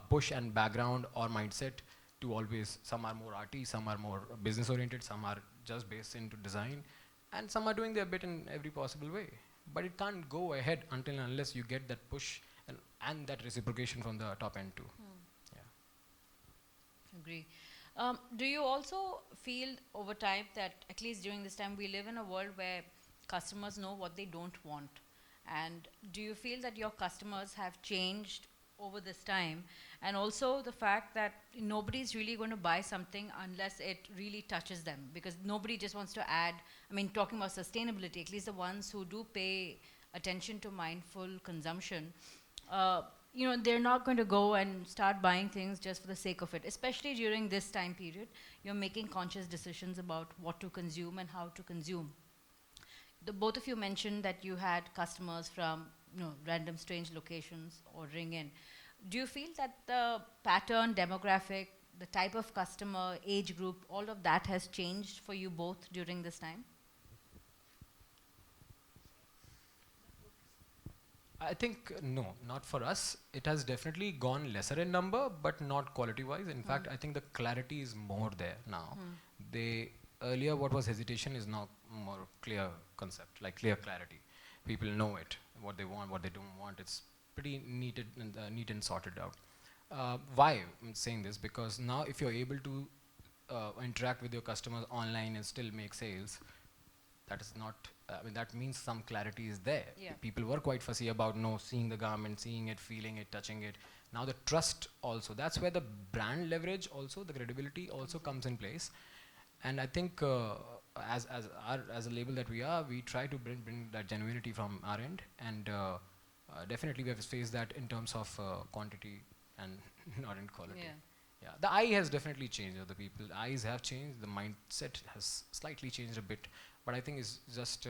[SPEAKER 4] push and background or mindset to always, some are more arty, some are more business oriented, some are just based into design, and some are doing their bit in every possible way. But it can't go ahead until and unless you get that push and that reciprocation from the top end too. Yeah.
[SPEAKER 1] Agree. Do you also feel over time that, at least during this time, we live in a world where customers know what they don't want? And do you feel that your customers have changed over this time? And also the fact that nobody's really going to buy something unless it really touches them, because nobody just wants to add, I mean, talking about sustainability, at least the ones who do pay attention to mindful consumption, you know, they're not going to go and start buying things just for the sake of it. Especially during this time period, you're making conscious decisions about what to consume and how to consume. Both of you mentioned that you had customers from, you know, random strange locations ordering in. Do you feel that the pattern, demographic, the type of customer, age group, all of that has changed for you both during this time?
[SPEAKER 4] I think no, not for us. It has definitely gone lesser in number, but not quality-wise. In fact, I think the clarity is more there now. They earlier, what was hesitation is now more clear concept, like clear clarity. People know it, what they want, what they don't want. It's pretty neat and sorted out. Why I'm saying this? Because now, if you're able to interact with your customers online and still make sales, that is not, I mean, that means some clarity is there.
[SPEAKER 1] Yeah.
[SPEAKER 4] People were quite fussy about seeing the garment, seeing it, feeling it, touching it. Now the trust also, that's where the brand leverage also, the credibility also comes in place. And I think as a label that we are, we try to bring that genuinity from our end. And definitely we have faced that in terms of quantity and not in quality.
[SPEAKER 1] Yeah.
[SPEAKER 4] Yeah, the eye has definitely changed. The people, eyes have changed. The mindset has slightly changed a bit, but I think it's just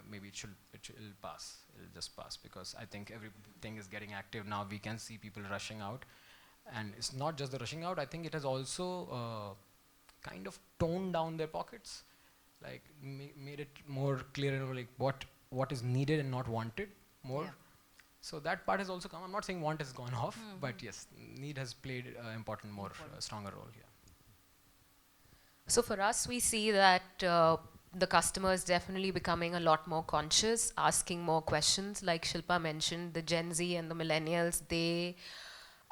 [SPEAKER 4] maybe it'll pass. It'll just pass, because I think everything is getting active now. We can see people rushing out, and it's not just the rushing out. I think it has also kind of toned down their pockets, like made it more clear, like what is needed and not wanted more.
[SPEAKER 1] Yeah.
[SPEAKER 4] So that part has also come. I'm not saying want has gone off, but yes, need has played important, more stronger role here.
[SPEAKER 2] So for us, we see that the customer is definitely becoming a lot more conscious, asking more questions. Like Shilpa mentioned, the Gen Z and the millennials, they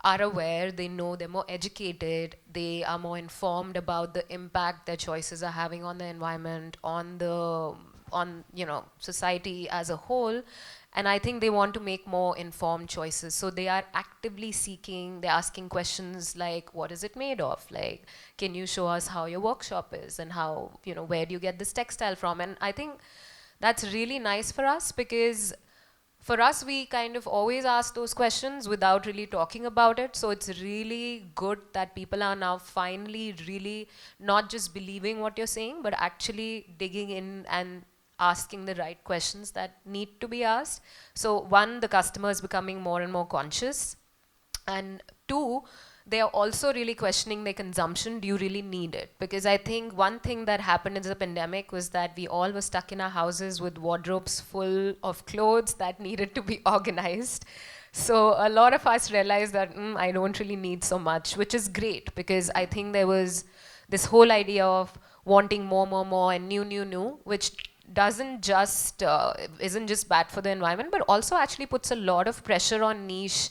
[SPEAKER 2] are aware, they know, they're more educated, they are more informed about the impact their choices are having on the environment, on society as a whole. And I think they want to make more informed choices. So they are actively seeking, they're asking questions like, what is it made of? Like, can you show us how your workshop is, and how, where do you get this textile from? And I think that's really nice for us, because for us, we kind of always ask those questions without really talking about it. So it's really good that people are now finally really not just believing what you're saying, but actually digging in and asking the right questions that need to be asked. So one, the customer is becoming more and more conscious. And two, they are also really questioning their consumption. Do you really need it? Because I think one thing that happened in the pandemic was that we all were stuck in our houses with wardrobes full of clothes that needed to be organized. So a lot of us realized that I don't really need so much, which is great, because I think there was this whole idea of wanting more and new, which isn't just bad for the environment, but also actually puts a lot of pressure on niche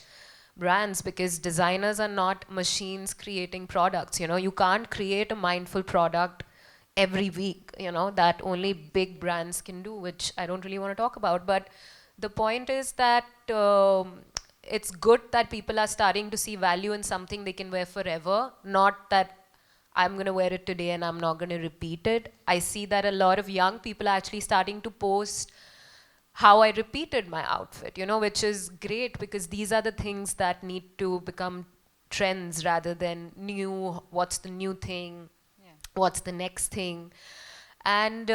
[SPEAKER 2] brands, because designers are not machines creating products. You can't create a mindful product every week, that only big brands can do, which I don't really want to talk about. But the point is that it's good that people are starting to see value in something they can wear forever, not that I'm going to wear it today and I'm not going to repeat it. I see that a lot of young people are actually starting to post how I repeated my outfit, which is great because these are the things that need to become trends rather than new, what's the new thing,
[SPEAKER 1] Yeah.
[SPEAKER 2] what's the next thing. And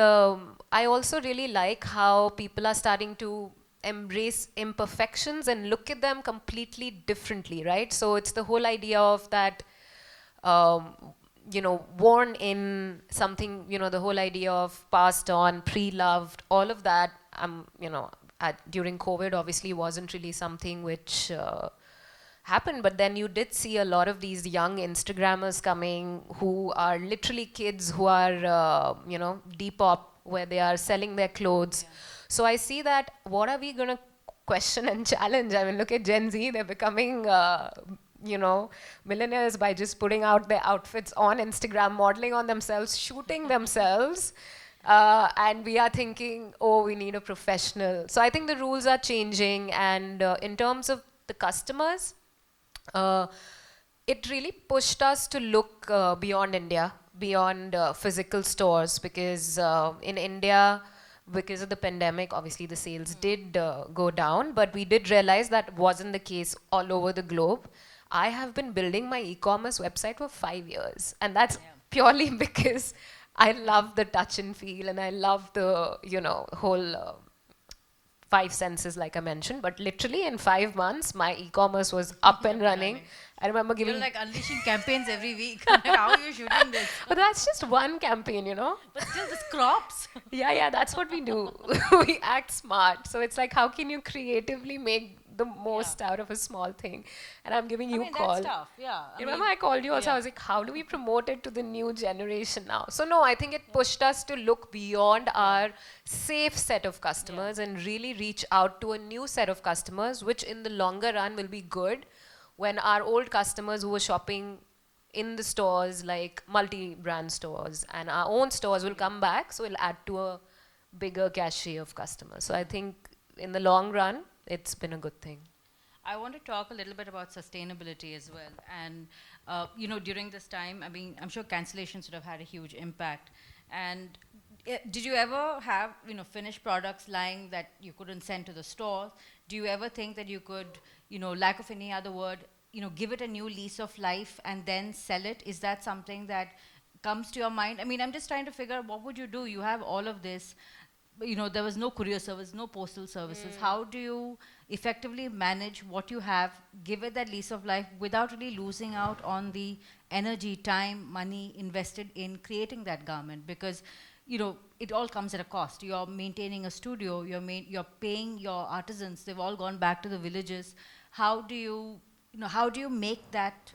[SPEAKER 2] I also really like how people are starting to embrace imperfections and look at them completely differently, right? So it's the whole idea of that, um, worn in something, the whole idea of passed on, pre-loved, all of that, during COVID obviously wasn't really something which happened, but then you did see a lot of these young Instagrammers coming who are literally kids who are, Depop, where they are selling their clothes. So I see that, what are we going to question and challenge? I mean, look at Gen Z, they're becoming, millionaires by just putting out their outfits on Instagram, modeling on themselves, shooting themselves. And we are thinking, oh, we need a professional. So I think the rules are changing. And in terms of the customers, uh, it really pushed us to look beyond India, beyond physical stores, because in India, because of the pandemic, obviously the sales did go down, but we did realize that wasn't the case all over the globe. I have been building my e-commerce website for 5 years, and that's purely because I love the touch and feel, and I love the whole five senses, like I mentioned. But literally in 5 months, my e-commerce was up and running. I remember
[SPEAKER 1] You're
[SPEAKER 2] giving,
[SPEAKER 1] like unleashing campaigns every week. Like, how are you shooting this?
[SPEAKER 2] but that's just one campaign.
[SPEAKER 1] But still, this crops.
[SPEAKER 2] Yeah, that's what we do. We act smart. So it's like, how can you creatively make the most out of a small thing? And I'm giving
[SPEAKER 1] I
[SPEAKER 2] you
[SPEAKER 1] mean,
[SPEAKER 2] a call.
[SPEAKER 1] that's tough. Yeah.
[SPEAKER 2] You remember I called you also? I was like, how do we promote it to the new generation now? So no, I think it pushed us to look beyond our safe set of customers and really reach out to a new set of customers, which in the longer run will be good when our old customers who were shopping in the stores, like multi-brand stores, and our own stores will come back, so we'll add to a bigger cachet of customers. So I think in the long run, it's been a good thing.
[SPEAKER 1] I want to talk a little bit about sustainability as well. And, during this time, I mean, I'm sure cancellations would have had a huge impact. And did you ever have, finished products lying that you couldn't send to the store? Do you ever think that you could, lack of any other word, give it a new lease of life and then sell it? Is that something that comes to your mind? I mean, I'm just trying to figure out, what would you do? You have all of this. There was no courier service, no postal services. How do you effectively manage what you have, give it that lease of life without really losing out on the energy, time, money invested in creating that garment? Because, it all comes at a cost. You're maintaining a studio, you're paying your artisans, they've all gone back to the villages. How do you make that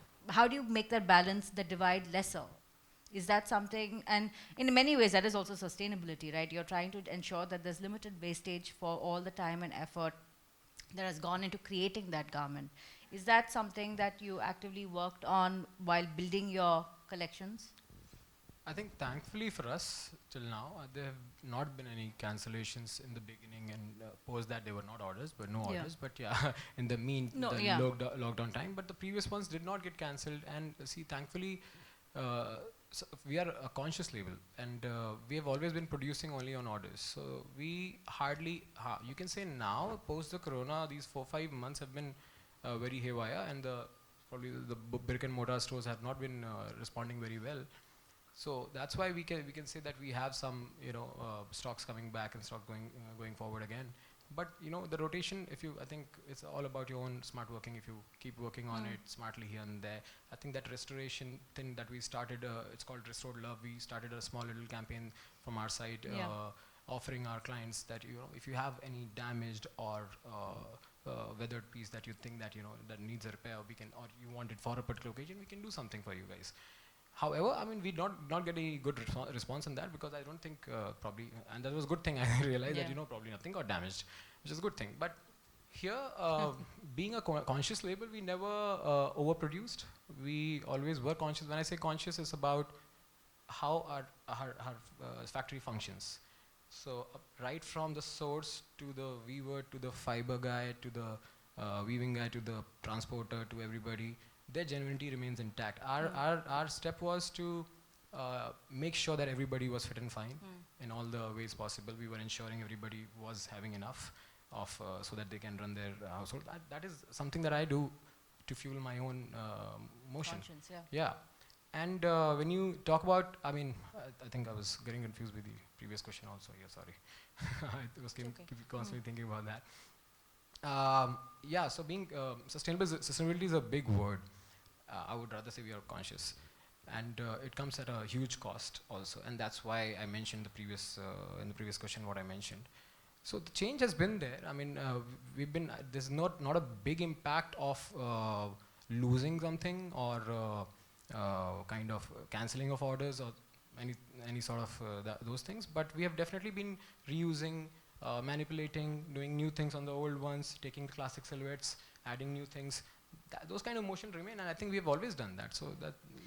[SPEAKER 1] balance, the divide lesser? Is that something, and in many ways that is also sustainability, right? You're trying to ensure that there's limited wastage for all the time and effort that has gone into creating that garment. Is that something that you actively worked on while building your collections?
[SPEAKER 4] I think thankfully for us, till now, there have not been any cancellations in the beginning, and post that there were not orders, but no
[SPEAKER 1] Yeah.
[SPEAKER 4] orders. But yeah, in the lockdown time. But the previous ones did not get cancelled, and see, thankfully, so we are a conscious label, and we have always been producing only on orders. So we hardly, you can say now, post the corona, these 4-5 months have been very haywire, and probably the brick and mortar stores have not been responding very well. So that's why we can say that we have some stocks coming back and stock going forward again. But the rotation, I think it's all about your own smart working. If you keep working on it smartly here and there, I think that restoration thing that we started, it's called Restored Love. We started a small little campaign from our side, offering our clients that if you have any damaged or weathered piece that you think that that needs a repair, or you want it for a particular occasion, we can do something for you guys. However, I mean, we not get any good response on that, because I don't think probably, and that was a good thing. I realized that probably nothing got damaged, which is a good thing. But here, being a conscious label, we never overproduced. We always were conscious. When I say conscious, it's about how our factory functions. So right from the source to the weaver, to the fiber guy, to the weaving guy, to the transporter, to everybody, their genuinity remains intact. Our step was to make sure that everybody was fit and fine in all the ways possible. We were ensuring everybody was having enough of so that they can run their household. That is something that I do to fuel my own motion.
[SPEAKER 1] Conscience, yeah.
[SPEAKER 4] Yeah. And when you talk about, I mean, I think I was getting confused with the previous question also. Yeah, sorry. I was constantly thinking about that. Yeah, so being sustainability is a big word. I would rather say we are conscious. And it comes at a huge cost also. And that's why I mentioned the previous, in the previous question what I mentioned. So the change has been there. I mean, there's not a big impact of losing something or kind of cancelling of orders or any sort of those things. But we have definitely been reusing, manipulating, doing new things on the old ones, taking the classic silhouettes, adding new things. Those kind of motion remain, and I think we have always done that. So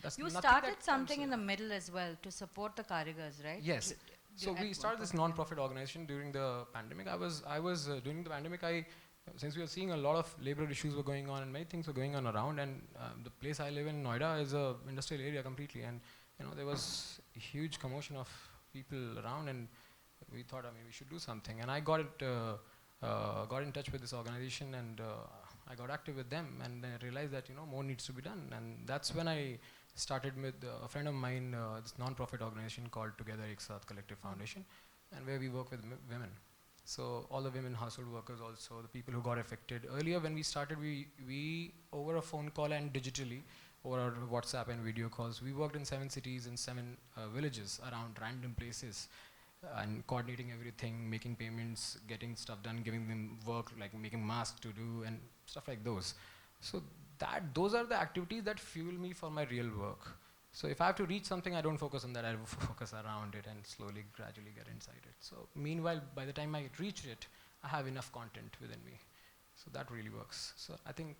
[SPEAKER 4] that's
[SPEAKER 1] You
[SPEAKER 4] nothing
[SPEAKER 1] started
[SPEAKER 4] that
[SPEAKER 1] something
[SPEAKER 4] comes,
[SPEAKER 1] in the middle as well to support the Karigars, right?
[SPEAKER 4] Yes. So
[SPEAKER 1] at
[SPEAKER 4] we
[SPEAKER 1] one
[SPEAKER 4] started this
[SPEAKER 1] point, yeah.
[SPEAKER 4] non-profit organization during the pandemic. I was during the pandemic. Since we were seeing a lot of labor issues were going on and many things were going on around, and the place I live in, Noida, is a industrial area completely, and there was a huge commotion of people around, and we thought, we should do something. And I got in touch with this organization, and I got active with them, and I realized that more needs to be done, and that's when I started with a friend of mine, this non-profit organization called Together Ek Saath Collective Foundation, and where we work with women. So all the women household workers, also the people who got affected. Earlier when we started, we over a phone call and digitally, over our WhatsApp and video calls, we worked in 7 cities and 7 villages around random places, and coordinating everything, making payments, getting stuff done, giving them work, like making masks to do and stuff like those. So those are the activities that fuel me for my real work. So if I have to reach something, I don't focus on that, I focus around it and slowly, gradually get inside it. So meanwhile, by the time I reach it, I have enough content within me. So that really works. So I think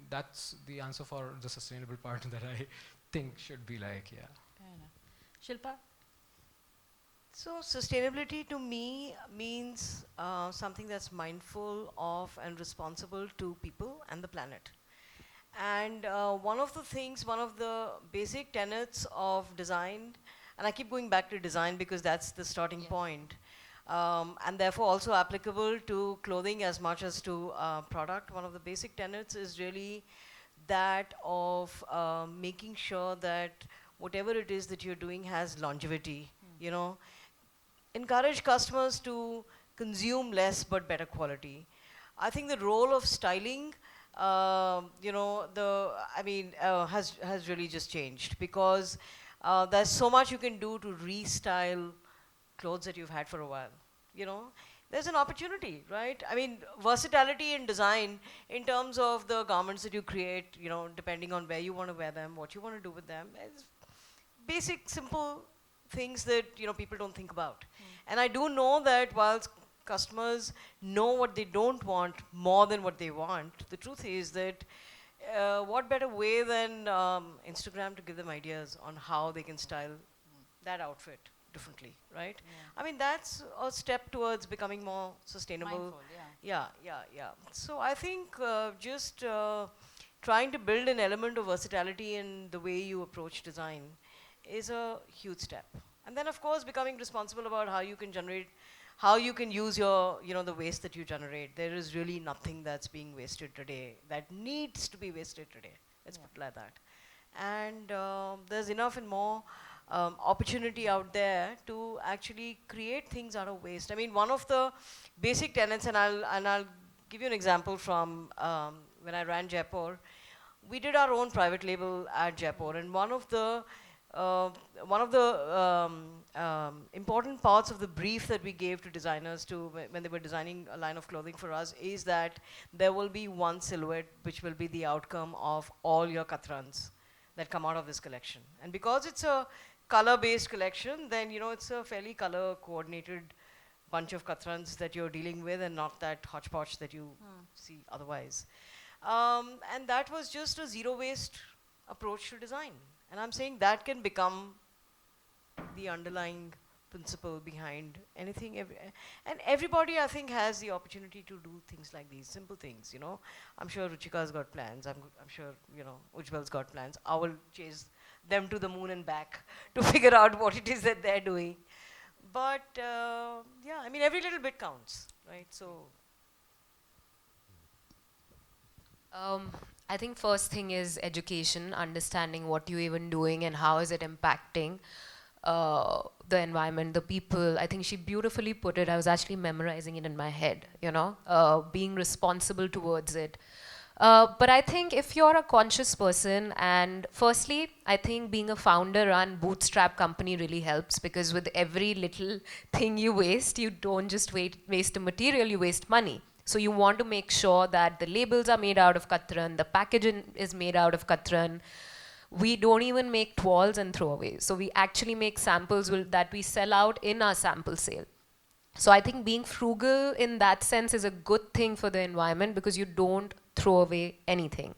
[SPEAKER 4] that's the answer for the sustainable part that I think should be like, yeah.
[SPEAKER 1] Fair enough. Shilpa?
[SPEAKER 3] So sustainability to me means something that's mindful of and responsible to people and the planet. And one of the basic tenets of design, and I keep going back to design because that's the starting point, and therefore also applicable to clothing as much as to product. One of the basic tenets is really that of making sure that whatever it is that you're doing has longevity, Encourage customers to consume less but better quality. I think the role of styling, has really just changed because there's so much you can do to restyle clothes that you've had for a while. There's an opportunity, right? I mean, versatility in design in terms of the garments that you create, depending on where you want to wear them, what you want to do with them, is basic, simple things that people don't think about. And I do know that whilst customers know what they don't want more than what they want, the truth is that what better way than Instagram to give them ideas on how they can style that outfit differently, right?
[SPEAKER 1] Yeah.
[SPEAKER 3] I mean, that's a step towards becoming more sustainable.
[SPEAKER 1] Mindful, yeah.
[SPEAKER 3] Yeah. So I think just trying to build an element of versatility in the way you approach design is a huge step. And then of course becoming responsible about how you can use your, the waste that you generate. There is really nothing that's being wasted today that needs to be wasted today. Let's put it like that. And there's enough and more opportunity out there to actually create things out of waste. I mean, one of the basic tenets, and I'll give you an example from when I ran Jaipur. We did our own private label at Jaipur, and one of the important parts of the brief that we gave to designers when they were designing a line of clothing for us is that there will be one silhouette which will be the outcome of all your katrans that come out of this collection. And because it's a color-based collection, then it's a fairly color-coordinated bunch of katrans that you're dealing with and not that hodgepodge that you see otherwise. And that was just a zero-waste approach to design. And I'm saying that can become the underlying principle behind anything. And everybody, I think, has the opportunity to do things like these, simple things, I'm sure Ruchika's got plans. I'm sure, Ujjwal's got plans. I will chase them to the moon and back to figure out what it is that they're doing. But yeah, I mean, every little bit counts, right? So
[SPEAKER 2] Um, I think first thing is education, understanding what you're even doing and how is it impacting the environment, the people. I think she beautifully put it. I was actually memorizing it in my head, being responsible towards it. But I think if you're a conscious person, and firstly, I think being a founder-run bootstrap company really helps, because with every little thing you waste, you don't just waste the material, you waste money. So you want to make sure that the labels are made out of Katran, the packaging is made out of Katran. We don't even make twirls and throw away. So we actually make samples that we sell out in our sample sale. So I think being frugal in that sense is a good thing for the environment, because you don't throw away anything.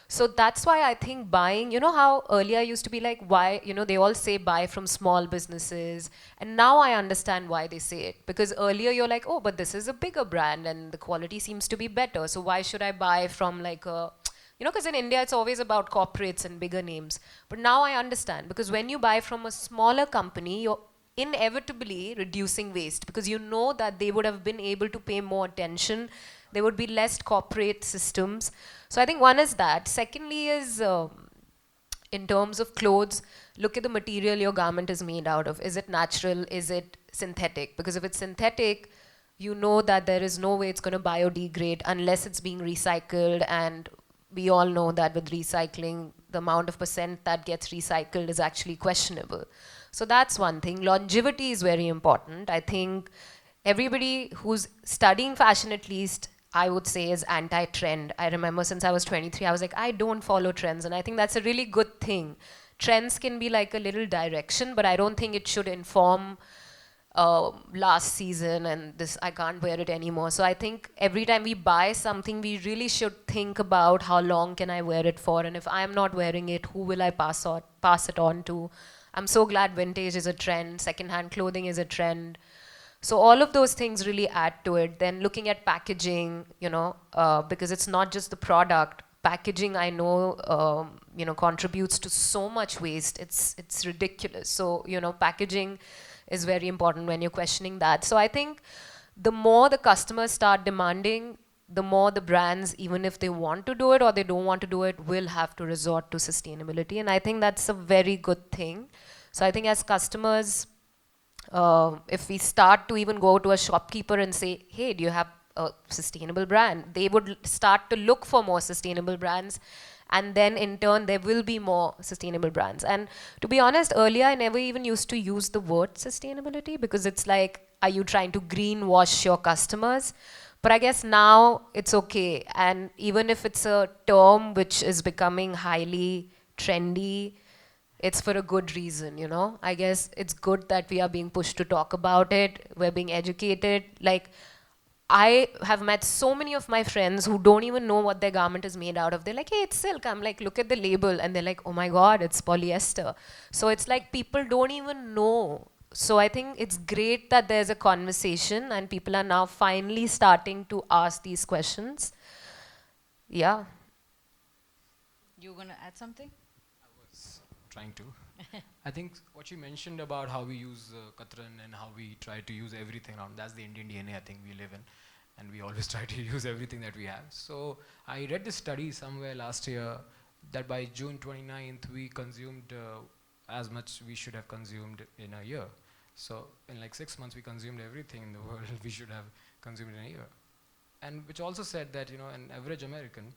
[SPEAKER 2] So that's why I think buying, you know how earlier I used to be like, why, they all say buy from small businesses. And now I understand why they say it. Because earlier you're like, oh, but this is a bigger brand and the quality seems to be better. So why should I buy from like a, because in India it's always about corporates and bigger names. But now I understand, because when you buy from a smaller company, you're inevitably reducing waste, because you know that they would have been able to pay more attention. There would be less corporate systems. So I think one is that. Secondly is in terms of clothes, look at the material your garment is made out of. Is it natural? Is it synthetic? Because if it's synthetic, you know that there is no way it's going to biodegrade unless it's being recycled. And we all know that with recycling, the amount of percent that gets recycled is actually questionable. So that's one thing. Longevity is very important. I think everybody who's studying fashion, at least, I would say, is anti-trend. I remember since I was 23, I was like, I don't follow trends. And I think that's a really good thing. Trends can be like a little direction, but I don't think it should inform last season and this, I can't wear it anymore. So I think every time we buy something, we really should think about how long can I wear it for? And if I'm not wearing it, who will I pass it on to? I'm so glad vintage is a trend, secondhand clothing is a trend. So all of those things really add to it. Then looking at packaging, because it's not just the product. Packaging, I know, contributes to so much waste. It's ridiculous. So, packaging is very important when you're questioning that. So I think the more the customers start demanding, the more the brands, even if they want to do it or they don't want to do it, will have to resort to sustainability. And I think that's a very good thing. So I think as customers, if we start to even go to a shopkeeper and say, hey, do you have a sustainable brand? They would start to look for more sustainable brands. And then in turn, there will be more sustainable brands. And to be honest, earlier, I never even used to use the word sustainability, because it's like, are you trying to greenwash your customers? But I guess now it's okay. And even if it's a term which is becoming highly trendy, it's for a good reason, I guess it's good that we are being pushed to talk about it. We're being educated. Like, I have met so many of my friends who don't even know what their garment is made out of. They're like, hey, it's silk. I'm like, look at the label. And they're like, oh my God, it's polyester. So it's like people don't even know. So I think it's great that there's a conversation and people are now finally starting to ask these questions. Yeah.
[SPEAKER 1] You going to add something?
[SPEAKER 4] Trying to. I think what you mentioned about how we use Katran and how we try to use everything around, that's the Indian DNA I think we live in, and we always try to use everything that we have. So I read this study somewhere last year that by June 29th we consumed as much we should have consumed in a year. So in like 6 months we consumed everything in the world we should have consumed in a year. And which also said that an average American,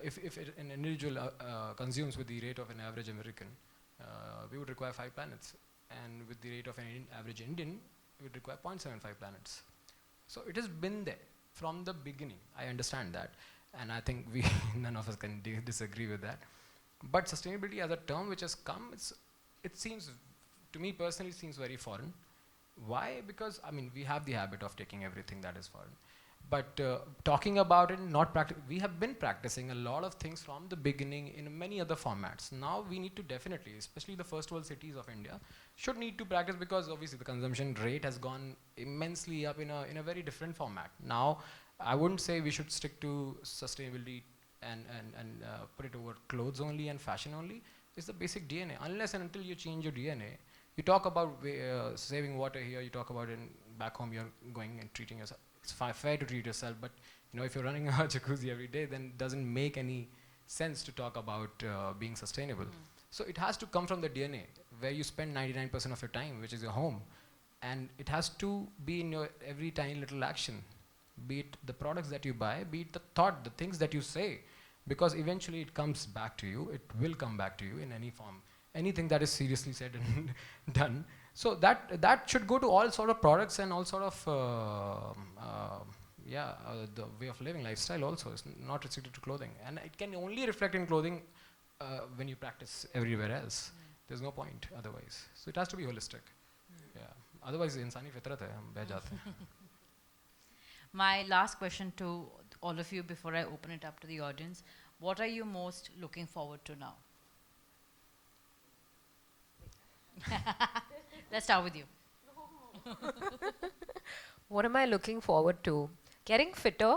[SPEAKER 4] if an individual consumes with the rate of an average American, we would require 5 planets. And with the rate of an average Indian, we would require 0.75 planets. So it has been there from the beginning. I understand that. And I think we none of us can disagree with that. But sustainability as a term which has come, it seems, to me personally, seems very foreign. Why? Because, we have the habit of taking everything that is foreign. But talking about it, we have been practicing a lot of things from the beginning in many other formats. Now we need to definitely, especially the first world cities of India, should need to practice, because obviously the consumption rate has gone immensely up in a very different format. Now, I wouldn't say we should stick to sustainability and put it over clothes only and fashion only. is the basic DNA. Unless and until you change your DNA, you talk about saving water here, you talk about in back home you're going and treating yourself. It's fair to treat yourself, but if you're running a jacuzzi every day, then it doesn't make any sense to talk about being sustainable. So it has to come from the DNA, where you spend 99% of your time, which is your home, and it has to be in your every tiny little action, be it the products that you buy, be it the thought, the things that you say, because eventually it comes back to you. It will come back to you in any form. Anything that is seriously said and done. So that should go to all sort of products and all sort of the way of living, lifestyle also. It's not restricted to clothing, and it can only reflect in clothing when you practice everywhere else. There's no point otherwise. So it has to be holistic. Yeah. Otherwise, insani fitrat hai, hum beh jate hain.
[SPEAKER 1] My last question to all of you before I open it up to the audience: what are you most looking forward to now? Let's start with you.
[SPEAKER 2] What am I looking forward to? Getting fitter,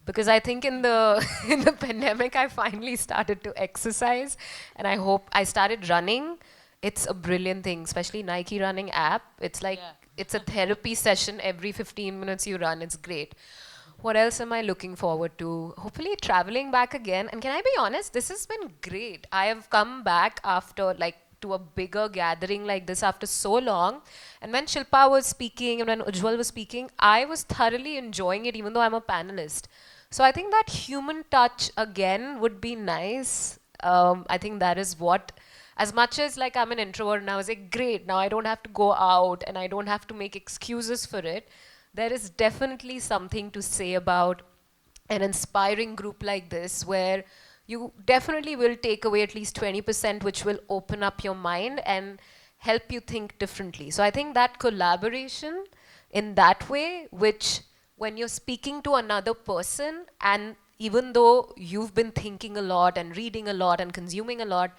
[SPEAKER 2] because I think in the in the pandemic I finally started to exercise, and I hope I started running. It's a brilliant thing, especially Nike running app. It's like it's a therapy session every 15 minutes you run. It's great. What else am I looking forward to? Hopefully traveling back again. And can I be honest? This has been great. I have come back after to a bigger gathering like this after so long. And when Shilpa was speaking and when Ujjwal was speaking, I was thoroughly enjoying it, even though I'm a panelist. So I think that human touch again would be nice. I think that is what, as much as I'm an introvert now, I was like, great, now I don't have to go out and I don't have to make excuses for it. There is definitely something to say about an inspiring group like this, where you definitely will take away at least 20%, which will open up your mind and help you think differently. So I think that collaboration in that way, which when you're speaking to another person, and even though you've been thinking a lot and reading a lot and consuming a lot,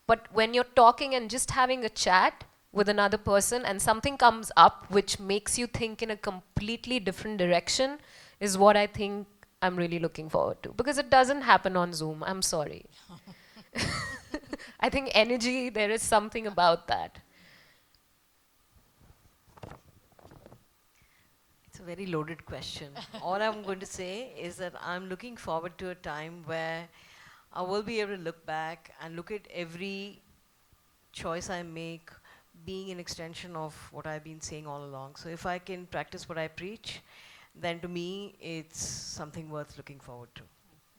[SPEAKER 2] but when you're talking and just having a chat with another person and something comes up which makes you think in a completely different direction, is what I think I'm really looking forward to. Because it doesn't happen on Zoom, I'm sorry. I think energy, there is something about that.
[SPEAKER 3] It's a very loaded question. All I'm going to say is that I'm looking forward to a time where I will be able to look back and look at every choice I make being an extension of what I've been saying all along. So if I can practice what I preach, then to me it's something worth looking forward to.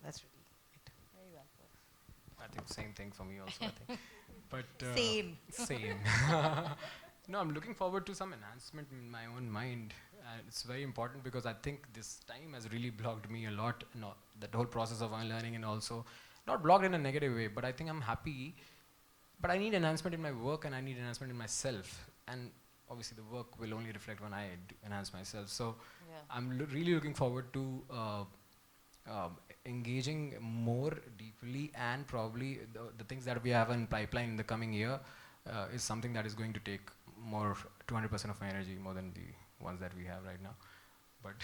[SPEAKER 3] That's really it.
[SPEAKER 1] Very well put.
[SPEAKER 4] I think same thing for me also, I think. But
[SPEAKER 1] Same.
[SPEAKER 4] Same. No, I'm looking forward to some enhancement in my own mind. It's very important because I think this time has really blocked me a lot. That whole process of unlearning, and also not blocked in a negative way, but I think I'm happy. But I need enhancement in my work and I need enhancement in myself. And obviously the work will only reflect when I enhance myself. So I'm really looking forward to engaging more deeply, and probably the things that we have in pipeline in the coming year is something that is going to take more 200% of my energy, more than the ones that we have right now. But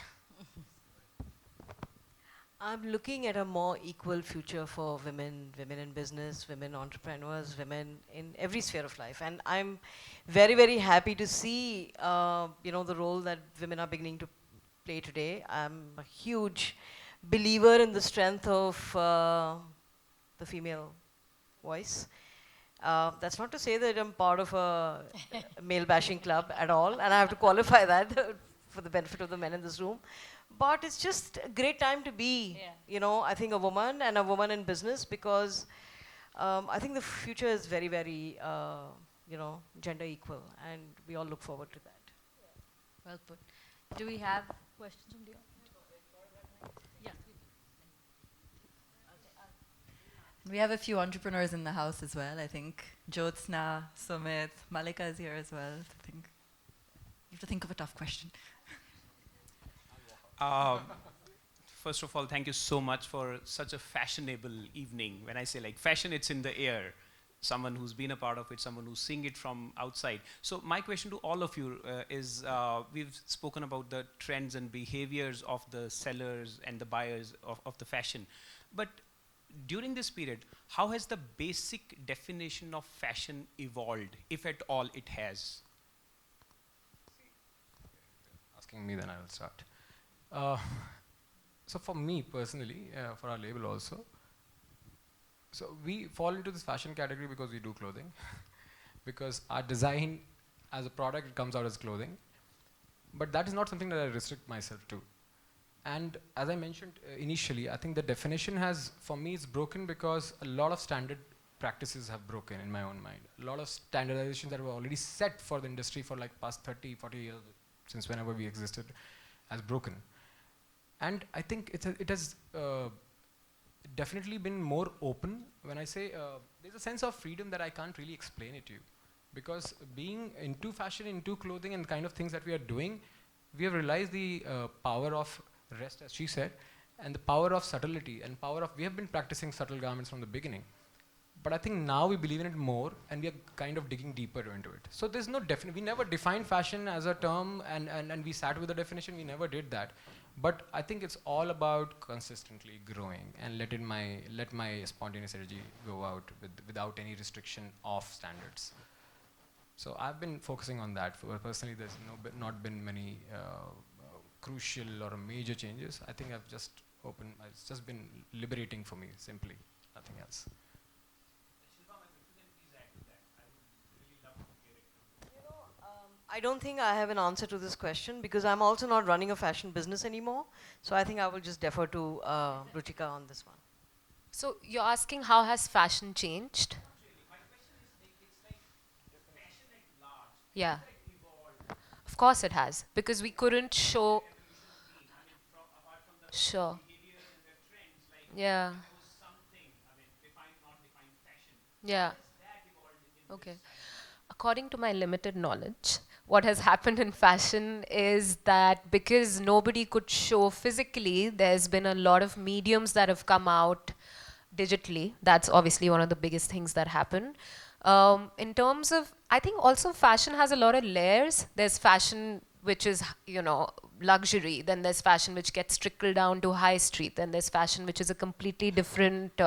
[SPEAKER 3] I'm looking at a more equal future for women in business, women entrepreneurs, women in every sphere of life. And I'm very, very happy to see, the role that women are beginning to play today. I'm a huge believer in the strength of the female voice. That's not to say that I'm part of a male bashing club at all, and I have to qualify that for the benefit of the men in this room. But it's just a great time to be, I think, a woman and a woman in business, because I think the future is very, very, gender equal, and we all look forward to that.
[SPEAKER 1] Well put. Do we have questions from the audience? Yeah.
[SPEAKER 5] We have a few entrepreneurs in the house as well. I think Jyotsna, Sumit, Malika is here as well. I think you have to think of a tough question.
[SPEAKER 6] First of all, thank you so much for such a fashionable evening. When I say fashion, it's in the air. Someone who's been a part of it, someone who's seeing it from outside. So my question to all of you is, we've spoken about the trends and behaviors of the sellers and the buyers of the fashion. But during this period, how has the basic definition of fashion evolved, if at all it has?
[SPEAKER 4] Asking me, then I will start. Uh, so for me personally, for our label also, so we fall into this fashion category because we do clothing, because our design as a product, it comes out as clothing. But that is not something that I restrict myself to. And as I mentioned initially, I think the definition has, for me, it's broken because a lot of standard practices have broken in my own mind. A lot of standardizations that were already set for the industry for like past 30, 40 years, since whenever we existed, has broken. And I think it has definitely been more open. When I say there's a sense of freedom that I can't really explain it to you. Because being into fashion, into clothing and kind of things that we are doing, we have realized the power of rest, as she said, and the power of subtlety and power of, we have been practicing subtle garments from the beginning. But I think now we believe in it more and we are kind of digging deeper into it. So there's no we never defined fashion as a term and we sat with the definition, we never did that. But I think it's all about consistently growing and let my spontaneous energy go out without any restriction of standards. So I've been focusing on that. Personally, there's not been many crucial or major changes. I think I've just it's just been liberating for me, simply, nothing else.
[SPEAKER 3] I don't think I have an answer to this question because I'm also not running a fashion business anymore. So I think I will just defer to Ruchika on this one.
[SPEAKER 2] So you're asking how has fashion changed? Yeah. Of course it has, because we couldn't show. Sure. Yeah. Yeah. Okay. According to my limited knowledge, what has happened in fashion is that because nobody could show physically, there's been a lot of mediums that have come out digitally. That's obviously one of the biggest things that happen. In terms of, I think also fashion has a lot of layers. There's fashion which is, luxury. Then there's fashion which gets trickled down to high street. Then there's fashion which is a completely different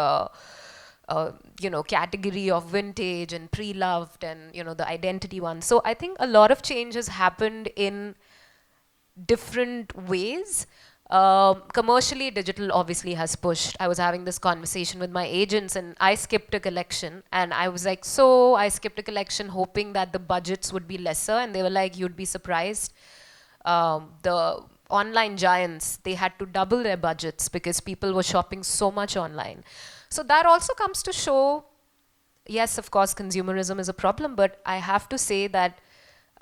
[SPEAKER 2] category of vintage and pre-loved and, the identity one. So I think a lot of change has happened in different ways. Commercially, digital obviously has pushed. I was having this conversation with my agents and I skipped a collection and I was like, so I skipped a collection hoping that the budgets would be lesser, and they were like, you'd be surprised. The online giants, they had to double their budgets because people were shopping so much online. So that also comes to show, yes, of course, consumerism is a problem, but I have to say that,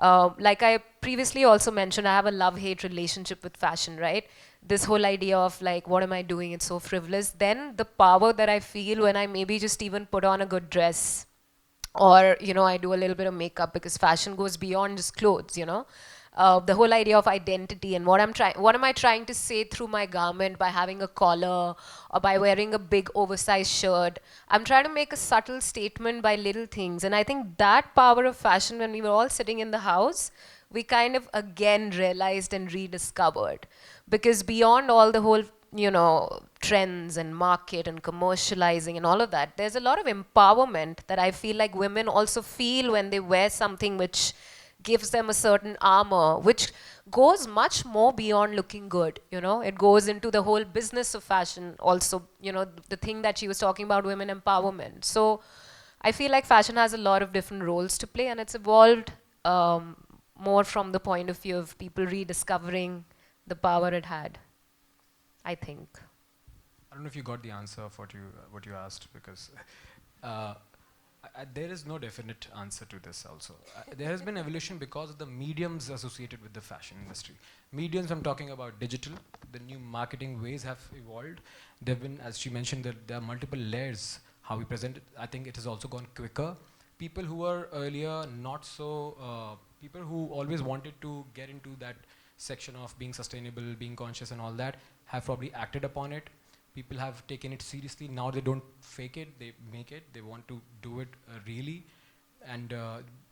[SPEAKER 2] like I previously also mentioned, I have a love-hate relationship with fashion, right? This whole idea of like, what am I doing? It's so frivolous. Then the power that I feel when I maybe just even put on a good dress, or, I do a little bit of makeup, because fashion goes beyond just clothes, the whole idea of identity and what am I trying to say through my garment by having a collar or by wearing a big oversized shirt. I'm trying to make a subtle statement by little things. And I think that power of fashion, when we were all sitting in the house, we kind of again realized and rediscovered. Because beyond all the whole, trends and market and commercializing and all of that, there's a lot of empowerment that I feel like women also feel when they wear something which gives them a certain armor, which goes much more beyond looking good. It goes into the whole business of fashion also, the thing that she was talking about, women empowerment. So I feel like fashion has a lot of different roles to play, and it's evolved more from the point of view of people rediscovering the power it had, I think.
[SPEAKER 4] I don't know if you got the answer of what you asked, because there is no definite answer to this also. There has been evolution because of the mediums associated with the fashion industry. Mediums, I'm talking about digital. The new marketing ways have evolved. There have been, as she mentioned, there are multiple layers how we present it. I think it has also gone quicker. People who were earlier not so, people who always wanted to get into that section of being sustainable, being conscious and all that, have probably acted upon it. People have taken it seriously. Now they don't fake it, they make it. They want to do it really, and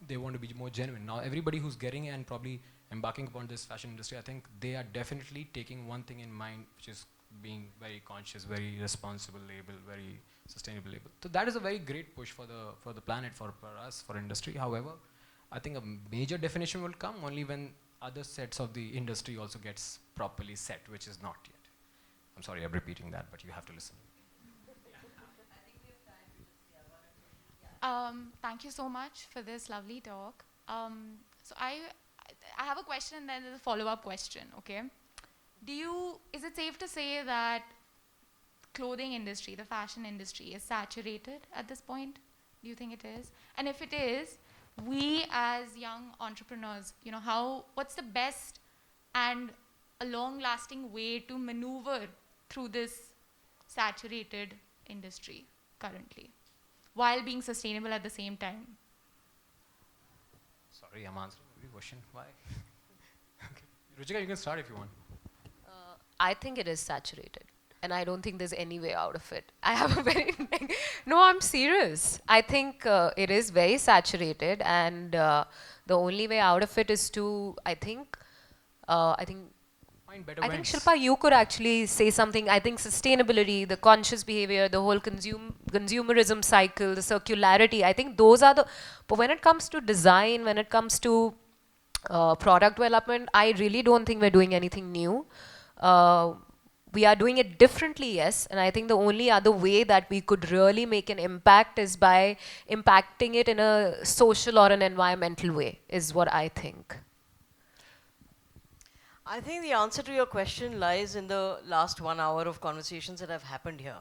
[SPEAKER 4] they want to be more genuine. Now everybody who's getting and probably embarking upon this fashion industry, I think they are definitely taking one thing in mind, which is being very conscious, very responsible label, very sustainable label. So that is a very great push for the planet, for us, for industry. However, I think a major definition will come only when other sets of the industry also gets properly set, which is not yet. I'm sorry, I'm repeating that, but you have to listen.
[SPEAKER 7] Thank you so much for this lovely talk. So I have a question and then there's a follow-up question, okay? Is it safe to say that clothing industry, the fashion industry is saturated at this point? Do you think it is? And if it is, we as young entrepreneurs, you know, what's the best and a long-lasting way to maneuver through this saturated industry currently, while being sustainable at the same time?
[SPEAKER 4] Sorry, I'm answering every question. Why? Okay. Ruchika, you can start if you want.
[SPEAKER 2] I think it is saturated, and I don't think there's any way out of it. I have a very no, I'm serious. I think it is very saturated, and the only way out of it is to, I think
[SPEAKER 4] Find better
[SPEAKER 2] I think
[SPEAKER 4] wins.
[SPEAKER 2] Shilpa, you could actually say something. I think sustainability, the conscious behavior, the whole consumerism cycle, the circularity. I think those are the. But when it comes to design, when it comes to product development, I really don't think we're doing anything new. We are doing it differently, yes, and I think the only other way that we could really make an impact is by impacting it in a social or an environmental way, is what I think.
[SPEAKER 3] I think the answer to your question lies in the last 1 hour of conversations that have happened here.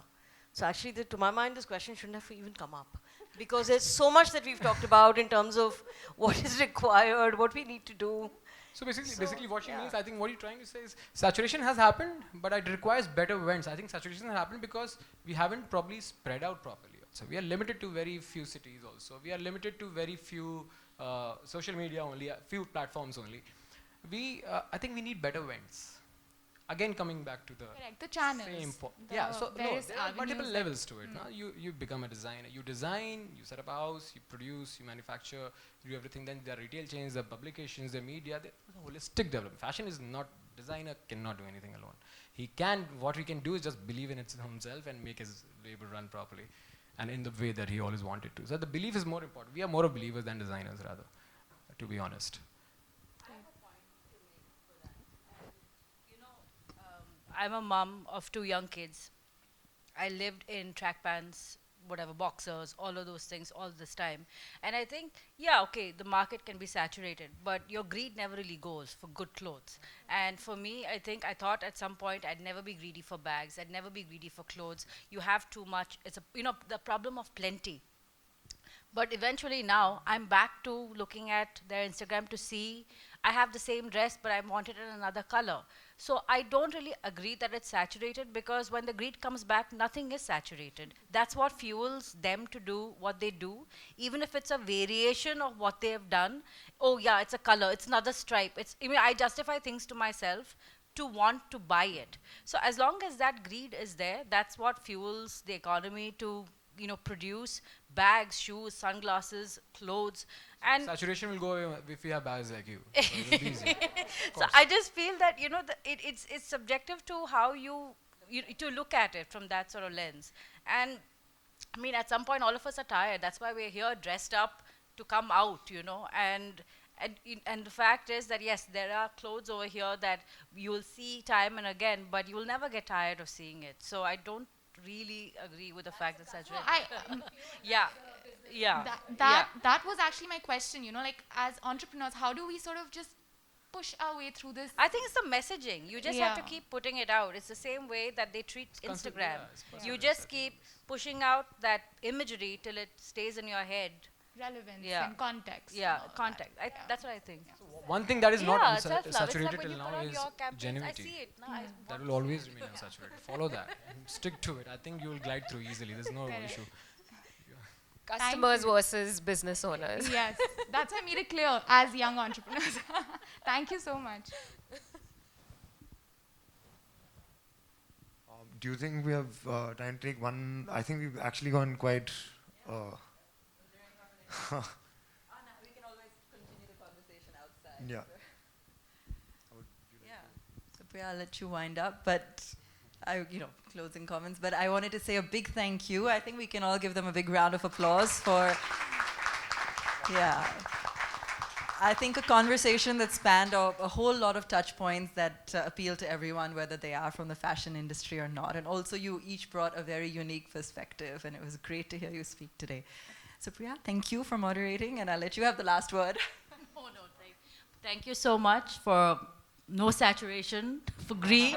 [SPEAKER 3] So actually, to my mind, this question shouldn't have even come up, because there's so much that we've talked about in terms of what is required, what we need to do.
[SPEAKER 4] So basically what she means, I think what you're trying to say is saturation has happened, but it requires better vents. I think saturation has happened because we haven't probably spread out properly. So we are limited to very few cities also. We are limited to very few social media only, a few platforms only. I think we need better vents. Again, coming back to the
[SPEAKER 7] Correct, the channels.
[SPEAKER 4] same
[SPEAKER 7] the
[SPEAKER 4] yeah, so no,
[SPEAKER 7] various
[SPEAKER 4] there are multiple
[SPEAKER 7] avenues that-
[SPEAKER 4] levels to it. No? You become a designer. You design, you set up a house, you produce, you manufacture, you do everything. Then there are retail chains, there are publications, there are media. There's a holistic development. Fashion is not, designer cannot do anything alone. What he can do is just believe in it himself and make his label run properly and in the way that he always wanted to. So the belief is more important. We are more of believers than designers, rather, to be honest.
[SPEAKER 1] I'm a mom of 2 young kids. I lived in track pants, whatever, boxers, all of those things all this time. And I think, yeah, okay, the market can be saturated, but your greed never really goes for good clothes. And for me, I thought at some point I'd never be greedy for bags, I'd never be greedy for clothes. You have too much. It's the problem of plenty. But eventually now I'm back to looking at their Instagram to see I have the same dress, but I want it in another color. So I don't really agree that it's saturated, because when the greed comes back, nothing is saturated. That's what fuels them to do what they do, even if it's a variation of what they have done. Oh yeah, it's a color, it's another stripe. I justify things to myself to want to buy it. So as long as that greed is there, that's what fuels the economy to produce bags, shoes, sunglasses, clothes. And
[SPEAKER 4] Saturation will go away if we have bags like you. So it'll be easy.
[SPEAKER 1] so I just feel that it's subjective to how you to look at it from that sort of lens. And I mean, at some point, all of us are tired. That's why we're here dressed up to come out, and the fact is that yes, there are clothes over here that you'll see time and again, but you will never get tired of seeing it. So I don't really agree with the fact that saturated. Yeah.
[SPEAKER 7] That was actually my question, like as entrepreneurs, how do we sort of just push our way through this?
[SPEAKER 1] I think it's the messaging. You just have to
[SPEAKER 7] Yeah.
[SPEAKER 1] keep putting it out. It's the same way that they treat Instagram.
[SPEAKER 4] yeah, it's
[SPEAKER 1] You
[SPEAKER 4] personal
[SPEAKER 1] just
[SPEAKER 4] perception,
[SPEAKER 1] keep pushing out that imagery till it stays in your head.
[SPEAKER 7] Relevance
[SPEAKER 1] Yeah.
[SPEAKER 7] and context.
[SPEAKER 1] Yeah,
[SPEAKER 7] and all that.
[SPEAKER 1] context.
[SPEAKER 7] Yeah.
[SPEAKER 1] That's what I think.
[SPEAKER 4] One thing that is
[SPEAKER 1] Yeah,
[SPEAKER 4] not
[SPEAKER 1] it's self-love. It's like
[SPEAKER 4] saturated
[SPEAKER 1] when
[SPEAKER 4] till
[SPEAKER 1] you
[SPEAKER 4] now
[SPEAKER 1] put on
[SPEAKER 4] is
[SPEAKER 1] your campaigns,
[SPEAKER 4] genuinity.
[SPEAKER 1] I see it. No,
[SPEAKER 4] That will always remain unsaturated. Follow that. And stick to it. I think you will glide through easily. There's no
[SPEAKER 7] Correct.
[SPEAKER 4] issue.
[SPEAKER 2] Customers
[SPEAKER 7] you.
[SPEAKER 2] versus business owners.
[SPEAKER 7] Yes, that's why I made it clear as young entrepreneurs. Thank you so much.
[SPEAKER 8] Do you think we have time to take one? I think we've actually gone quite.
[SPEAKER 5] We can always continue the conversation outside.
[SPEAKER 8] Yeah.
[SPEAKER 5] Yeah. So Priya, I'll let you wind up, but closing comments, but I wanted to say a big thank you. I think we can all give them a big round of applause for, yeah. I think a conversation that spanned a whole lot of touch points that appeal to everyone, whether they are from the fashion industry or not. And also you each brought a very unique perspective, and it was great to hear you speak today. So Priya, thank you for moderating, and I'll let you have the last word.
[SPEAKER 1] Thank you so much for no saturation, for green.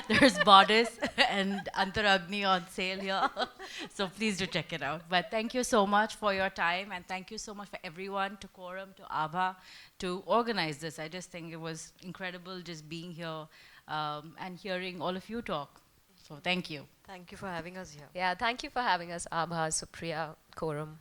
[SPEAKER 1] There's Bodice and Antaragni on sale here. So please do check it out. But thank you so much for your time, and thank you so much for everyone, to Quorum, to Abha, to organize this. I just think it was incredible just being here and hearing all of you talk. So thank you.
[SPEAKER 3] Thank you for having us here.
[SPEAKER 2] Yeah, thank you for having us, Abha, Supriya, Quorum.